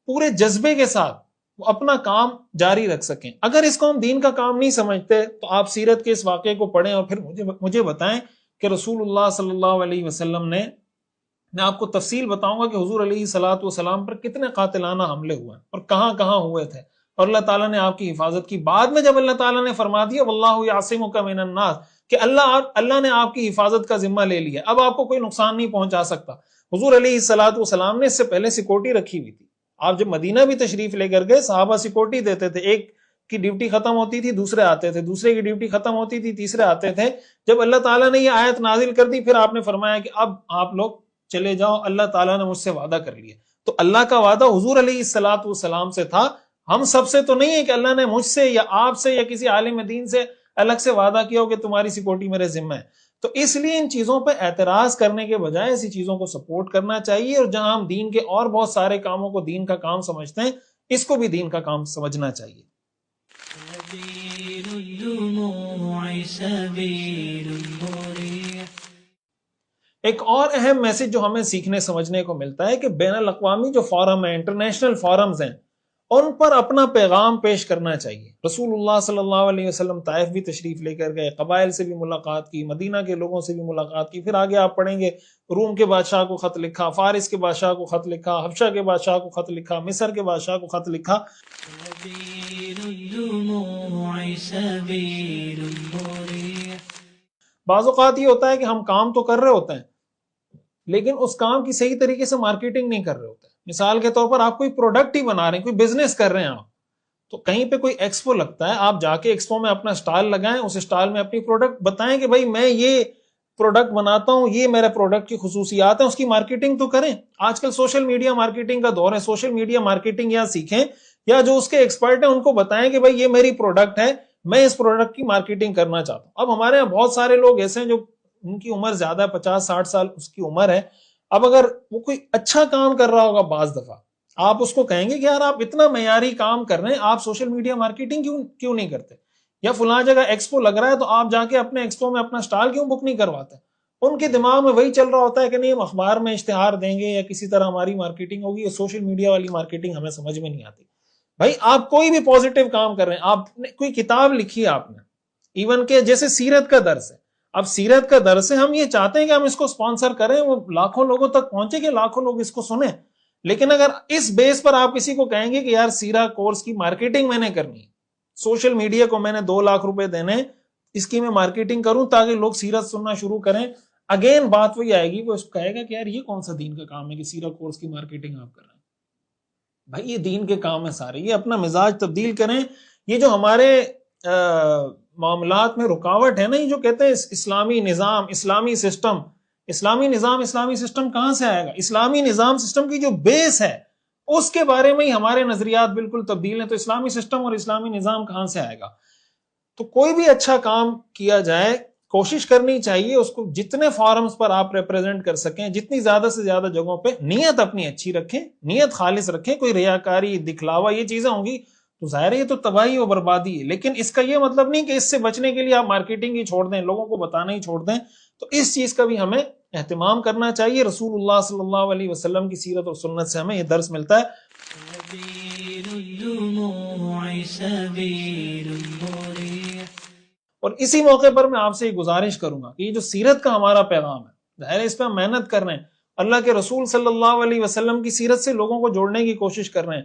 پورے جذبے کے ساتھ وہ اپنا کام جاری رکھ سکیں. اگر اس کو ہم دین کا کام نہیں سمجھتے تو آپ سیرت کے اس واقعے کو پڑھیں اور پھر مجھے بتائیں کہ رسول اللہ صلی اللہ علیہ وسلم نے، میں آپ کو تفصیل بتاؤں گا کہ حضور علیہ الصلوۃ والسلام پر کتنے قاتلانہ حملے ہوئے اور کہاں کہاں ہوئے تھے، اور اللہ تعالیٰ نے آپ کی حفاظت کی. بعد میں جب اللہ تعالیٰ نے فرما دیا واللہ یعصمک من الناس کہ اللہ نے آپ کی حفاظت کا ذمہ لے لیا، اب آپ کو کوئی نقصان نہیں پہنچا سکتا. حضور علیہ الصلوۃ والسلام نے اس سے پہلے سیکورٹی رکھی ہوئی تھی. آپ جب مدینہ بھی تشریف لے کر گئے صحابہ سیکورٹی دیتے تھے، ایک کی ڈیوٹی ختم ہوتی تھی دوسرے آتے تھے، دوسرے کی ڈیوٹی ختم ہوتی تھی تیسرے آتے تھے. جب اللہ تعالیٰ نے یہ آیت نازل کر دی پھر آپ نے فرمایا کہ اب آپ لوگ چلے جاؤ، اللہ تعالیٰ نے مجھ سے وعدہ کر لیا. تو اللہ کا وعدہ حضور علیہ الصلوۃ والسلام سے تھا، ہم سب سے تو نہیں ہے کہ اللہ نے مجھ سے یا آپ سے یا کسی عالم دین سے الگ سے وعدہ کیا ہو کہ تمہاری سیکورٹی میرے ذمہ ہے. تو اس لیے ان چیزوں پہ اعتراض کرنے کے بجائے ایسی چیزوں کو سپورٹ کرنا چاہیے، اور جہاں ہم دین کے اور بہت سارے کاموں کو دین کا کام سمجھتے ہیں اس کو بھی دین کا کام سمجھنا چاہیے. ایک اور اہم میسج جو ہمیں سیکھنے سمجھنے کو ملتا ہے کہ بین الاقوامی جو فورم ہیں، انٹرنیشنل فورمز ہیں، ان پر اپنا پیغام پیش کرنا چاہیے. رسول اللہ صلی اللہ علیہ وسلم طائف بھی تشریف لے کر گئے، قبائل سے بھی ملاقات کی، مدینہ کے لوگوں سے بھی ملاقات کی. پھر آگے آپ پڑھیں گے روم کے بادشاہ کو خط لکھا، فارس کے بادشاہ کو خط لکھا، حبشہ کے بادشاہ کو خط لکھا، مصر کے بادشاہ کو خط لکھا. بعض اوقات یہ ہوتا ہے کہ ہم کام تو کر رہے ہوتے ہیں لیکن اس کام کی صحیح طریقے سے مارکیٹنگ نہیں کر رہے ہوتے. مثال کے طور پر آپ کوئی پروڈکٹ ہی بنا رہے ہیں، کوئی بزنس کر رہے ہیں آپ، تو کہیں پہ کوئی ایکسپو لگتا ہے، آپ جا کے ایکسپو میں اپنا سٹال لگائیں، اس سٹال میں اپنی پروڈکٹ بتائیں کہ بھائی میں یہ پروڈکٹ بناتا ہوں، یہ میرے پروڈکٹ کی خصوصیات ہیں، اس کی مارکیٹنگ تو کریں. آج کل سوشل میڈیا مارکیٹنگ کا دور ہے، سوشل میڈیا مارکیٹنگ یا سیکھیں یا جو اس کے ایکسپرٹ ہیں ان کو بتائیں کہ بھائی یہ میری پروڈکٹ ہے، میں اس پروڈکٹ کی مارکیٹنگ کرنا چاہتا ہوں. اب ہمارے یہاں بہت سارے لوگ ایسے ہیں جو ان کی عمر زیادہ ہے، 50-60 سال اس کی عمر ہے، اب اگر وہ کوئی اچھا کام کر رہا ہوگا بعض دفعہ آپ اس کو کہیں گے کہ یار آپ اتنا معیاری کام کر رہے ہیں, آپ سوشل میڈیا مارکیٹنگ کیوں نہیں کرتے, یا فلاں جگہ ایکسپو لگ رہا ہے تو آپ جا کے اپنے ایکسپو میں اپنا اسٹال کیوں بک نہیں کرواتے. ان کے دماغ میں وہی چل رہا ہوتا ہے کہ نہیں ہم اخبار میں اشتہار دیں گے یا کسی طرح ہماری مارکیٹنگ ہوگی, یا سوشل میڈیا والی مارکیٹنگ ہمیں سمجھ میں نہیں آتی. بھائی آپ کوئی بھی پازیٹیو کام کر رہے ہیں, آپ نے کوئی کتاب لکھی ہے آپ نے, ایون کہ جیسے سیرت کا درس ہے, اب سیرت کا درس ہے, ہم یہ چاہتے ہیں کہ ہم اس کو اسپانسر کریں, وہ لاکھوں لوگوں تک پہنچے کہ لاکھوں لوگ اس کو سنیں, لیکن اگر اس بیس پر آپ کسی کو کہیں گے کہ یار سیرہ کورس کی مارکیٹنگ میں نے کرنی ہے, سوشل میڈیا کو میں نے 2 لاکھ روپے دینے, اس کی میں مارکیٹنگ کروں تاکہ لوگ سیرت سننا شروع کریں, اگین بات وہی آئے گی, وہ اس کو کہے گا کہ یار یہ کون سا دین کا کام ہے کہ سیرہ کورس کی مارکیٹنگ آپ کر رہے ہیں. بھائی یہ دین کے کام ہے سارے, یہ اپنا مزاج تبدیل کریں. یہ جو ہمارے معاملات میں رکاوٹ ہے نا, یہ جو کہتے ہیں اسلامی نظام, اسلامی سسٹم, اسلامی نظام, اسلامی سسٹم کہاں سے آئے گا؟ اسلامی نظام سسٹم کی جو بیس ہے اس کے بارے میں ہی ہمارے نظریات بالکل تبدیل ہیں, تو اسلامی سسٹم اور اسلامی نظام کہاں سے آئے گا؟ تو کوئی بھی اچھا کام کیا جائے, کوشش کرنی چاہیے اس کو جتنے فارمز پر آپ ریپریزنٹ کر سکیں, جتنی زیادہ سے زیادہ جگہوں پہ نیت اپنی اچھی رکھیں, نیت خالص رکھیں. کوئی ریاکاری, دکھلاوا, یہ چیزیں ہوں گی تو ظاہر ہے یہ تو تباہی و بربادی ہے, لیکن اس کا یہ مطلب نہیں کہ اس سے بچنے کے لیے آپ مارکیٹنگ ہی چھوڑ دیں, لوگوں کو بتانا ہی چھوڑ دیں. تو اس چیز کا بھی ہمیں اہتمام کرنا چاہیے. رسول اللہ صلی اللہ علیہ وسلم کی سیرت اور سنت سے ہمیں یہ درس ملتا ہے. اور اسی موقع پر میں آپ سے یہ گزارش کروں گا کہ یہ جو سیرت کا ہمارا پیغام ہے, ظاہر ہے اس پہ ہم محنت کر رہے ہیں, اللہ کے رسول صلی اللہ علیہ وسلم کی سیرت سے لوگوں کو جوڑنے کی کوشش کر رہے ہیں.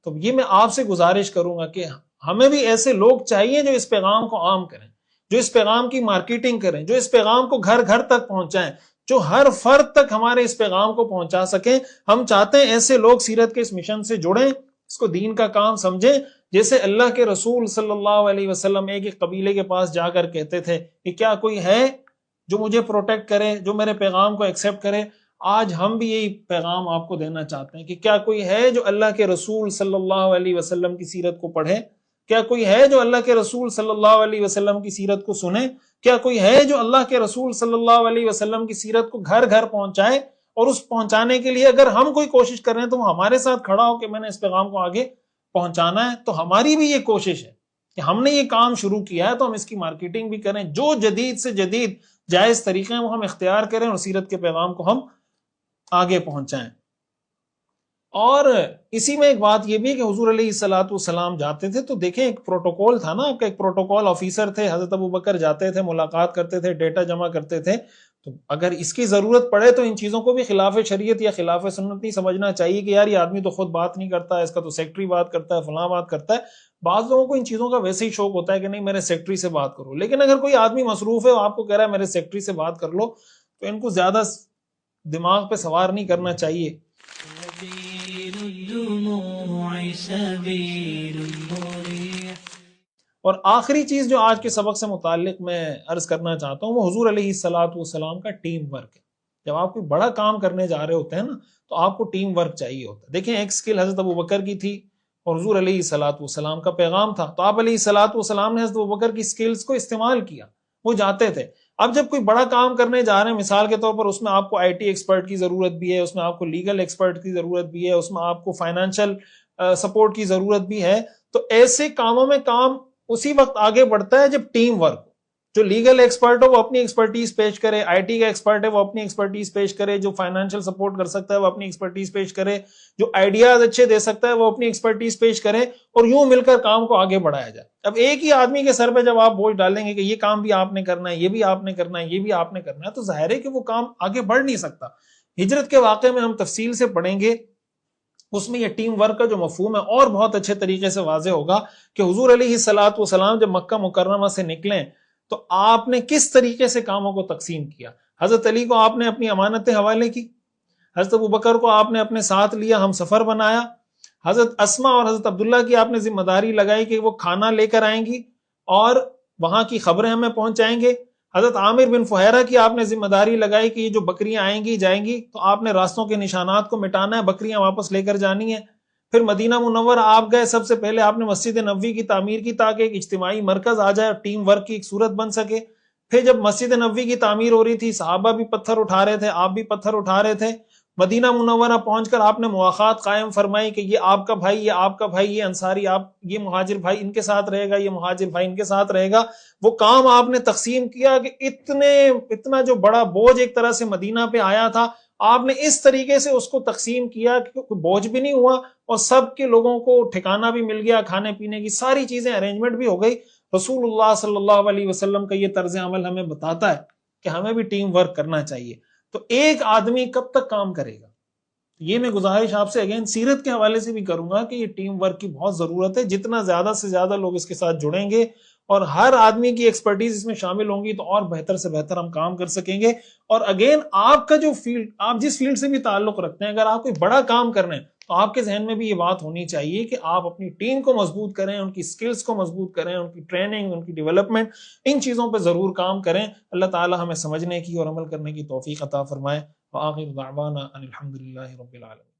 تو یہ میں آپ سے گزارش کروں گا کہ ہمیں بھی ایسے لوگ چاہیے جو اس پیغام کو عام کریں, جو اس پیغام کی مارکیٹنگ کریں, جو اس پیغام کو گھر گھر تک پہنچائیں, جو ہر فرد تک ہمارے اس پیغام کو پہنچا سکیں. ہم چاہتے ہیں ایسے لوگ سیرت کے اس مشن سے جڑیں, اس کو دین کا کام سمجھیں. جیسے اللہ کے رسول صلی اللہ علیہ وسلم ایک قبیلے کے پاس جا کر کہتے تھے کہ کیا کوئی ہے جو مجھے پروٹیکٹ کرے, جو میرے پیغام کو ایکسیپٹ کرے. آج ہم بھی یہی پیغام آپ کو دینا چاہتے ہیں کہ کیا کوئی ہے جو اللہ کے رسول صلی اللہ علیہ وسلم کی سیرت کو پڑھے, کیا کوئی ہے جو اللہ کے رسول صلی اللہ علیہ وسلم کی سیرت کو سنے, کیا کوئی ہے جو اللہ کے رسول صلی اللہ علیہ وسلم کی سیرت کو گھر گھر پہنچائے. اور اس پہنچانے کے لیے اگر ہم کوئی کوشش کر رہے ہیں تو وہ ہمارے ساتھ کھڑا ہو کہ میں نے اس پیغام کو آگے پہنچانا ہے. تو ہماری بھی یہ کوشش ہے کہ ہم نے یہ کام شروع کیا ہے تو ہم اس کی مارکیٹنگ بھی کریں, جو جدید سے جدید جائز طریقے ہیں وہ ہم اختیار کریں اور سیرت کے پیغام کو ہم آگے پہنچائیں. اور اسی میں ایک بات یہ بھی کہ حضور علیہ الصلوۃ والسلام جاتے تھے تو دیکھیں ایک پروٹوکول تھا نا, آپ کا ایک پروٹوکول آفیسر تھے, حضرت ابوبکر جاتے تھے, ملاقات کرتے تھے, ڈیٹا جمع کرتے تھے. تو اگر اس کی ضرورت پڑے تو ان چیزوں کو بھی خلاف شریعت یا خلاف سنت نہیں سمجھنا چاہیے کہ یار یہ آدمی تو خود بات نہیں کرتا ہے, اس کا تو سیکٹری بات کرتا ہے, فلاں بات کرتا ہے. بعض لوگوں کو ان چیزوں کا ویسے ہی شوق ہوتا ہے کہ نہیں میرے سیکٹری سے بات کرو, لیکن اگر کوئی آدمی مصروف ہے آپ کو کہہ رہا ہے میرے سیکٹری سے بات کر لو, تو ان کو زیادہ دماغ پہ سوار نہیں کرنا چاہیے. اور آخری چیز جو آج کے سبق سے متعلق میں عرض کرنا چاہتا ہوں وہ حضور علیہ الصلوۃ والسلام کا ٹیم ورک ہے. جب آپ کوئی بڑا کام کرنے جا رہے ہوتے ہیں نا تو آپ کو ٹیم ورک چاہیے ہوتا ہے. دیکھیں ایک سکل حضرت ابوبکر کی تھی اور حضور علیہ الصلوۃ والسلام کا پیغام تھا, تو آپ علیہ الصلوۃ والسلام نے حضرت ابوبکر کی سکلز کو استعمال کیا, وہ جاتے تھے. اب جب کوئی بڑا کام کرنے جا رہے ہیں, مثال کے طور پر اس میں آپ کو آئی ٹی ایکسپرٹ کی ضرورت بھی ہے, اس میں آپ کو لیگل ایکسپرٹ کی ضرورت بھی ہے, اس میں آپ کو فائنینشیل سپورٹ کی ضرورت بھی ہے, تو ایسے کاموں میں کام اسی وقت آگے بڑھتا ہے جب ٹیم ورک. جو لیگل ایکسپرٹ ہو وہ اپنی ایکسپرٹیز پیش کرے, آئی ٹی کا ایکسپرٹ ہے وہ اپنی ایکسپرٹیز پیش کرے, جو فائنینشیل سپورٹ کر سکتا ہے وہ اپنی ایکسپرٹیز پیش کرے, جو آئیڈیاز اچھے دے سکتا ہے وہ اپنی ایکسپرٹیز پیش کرے, اور یوں مل کر کام کو آگے بڑھایا جائے. اب ایک ہی آدمی کے سر پہ جب آپ بوجھ ڈالیں گے کہ یہ کام بھی آپ نے کرنا ہے, یہ بھی آپ نے کرنا ہے, یہ بھی آپ نے کرنا ہے, تو ظاہر ہے کہ وہ کام آگے بڑھ نہیں سکتا. ہجرت کے واقعے میں ہم تفصیل سے پڑھیں گے, اس میں یہ ٹیم ورک کا جو مفہوم ہے اور بہت اچھے طریقے سے واضح ہوگا کہ حضور علیہ الصلوۃ والسلام جب مکہ مکرمہ سے نکلیں تو آپ نے کس طریقے سے کاموں کو تقسیم کیا. حضرت علی کو آپ نے اپنی امانتیں حوالے کی, حضرت ابوبکر کو آپ نے اپنے ساتھ لیا, ہم سفر بنایا, حضرت اسما اور حضرت عبداللہ کی آپ نے ذمہ داری لگائی کہ وہ کھانا لے کر آئیں گی اور وہاں کی خبریں ہمیں پہنچائیں گے. حضرت عامر بن فہیرہ کی آپ نے ذمہ داری لگائی کہ یہ جو بکریاں آئیں گی جائیں گی تو آپ نے راستوں کے نشانات کو مٹانا ہے, بکریاں واپس لے کر جانی ہیں. پھر مدینہ منورہ آپ گئے, سب سے پہلے آپ نے مسجد نبوی کی تعمیر کی تاکہ ایک اجتماعی مرکز آ جائے اور ٹیم ورک کی ایک صورت بن سکے. پھر جب مسجد نبوی کی تعمیر ہو رہی تھی، صحابہ بھی پتھر اٹھا رہے تھے، آپ بھی پتھر اٹھا رہے تھے، مدینہ منورہ پہنچ کر آپ نے مواخات قائم فرمائی کہ یہ آپ کا بھائی، یہ آپ کا بھائی، یہ انصاری آپ، یہ مہاجر بھائی ان کے ساتھ رہے گا، یہ مہاجر بھائی ان کے ساتھ رہے گا۔ وہ کام آپ نے تقسیم کیا کہ اتنا جو بڑا بوجھ ایک طرح سے مدینہ پہ آیا تھا، آپ نے اس طریقے سے اس کو تقسیم کیا کہ کوئی بوجھ بھی نہیں ہوا اور سب کے لوگوں کو ٹھکانہ بھی مل گیا، کھانے پینے کی ساری چیزیں ارینجمنٹ بھی ہو گئی۔ رسول اللہ صلی اللہ علیہ وسلم کا یہ طرز عمل ہمیں بتاتا ہے کہ ہمیں بھی ٹیم ورک کرنا چاہیے۔ تو ایک آدمی کب تک کام کرے گا؟ یہ میں گزارش آپ سے اگین سیرت کے حوالے سے بھی کروں گا کہ یہ ٹیم ورک کی بہت ضرورت ہے۔ جتنا زیادہ سے زیادہ لوگ اس کے ساتھ جڑیں گے اور ہر آدمی کی ایکسپرٹیز اس میں شامل ہوں گی تو اور بہتر سے بہتر ہم کام کر سکیں گے۔ اور اگین آپ کا جو فیلڈ، آپ جس فیلڈ سے بھی تعلق رکھتے ہیں، اگر آپ کوئی بڑا کام کر رہے ہیں تو آپ کے ذہن میں بھی یہ بات ہونی چاہیے کہ آپ اپنی ٹیم کو مضبوط کریں، ان کی سکلز کو مضبوط کریں، ان کی ٹریننگ، ان کی ڈیولپمنٹ، ان چیزوں پہ ضرور کام کریں۔ اللہ تعالی ہمیں سمجھنے کی اور عمل کرنے کی توفیق عطا فرمائے۔ وآخر دعوانا ان الحمد للہ رب العالمین۔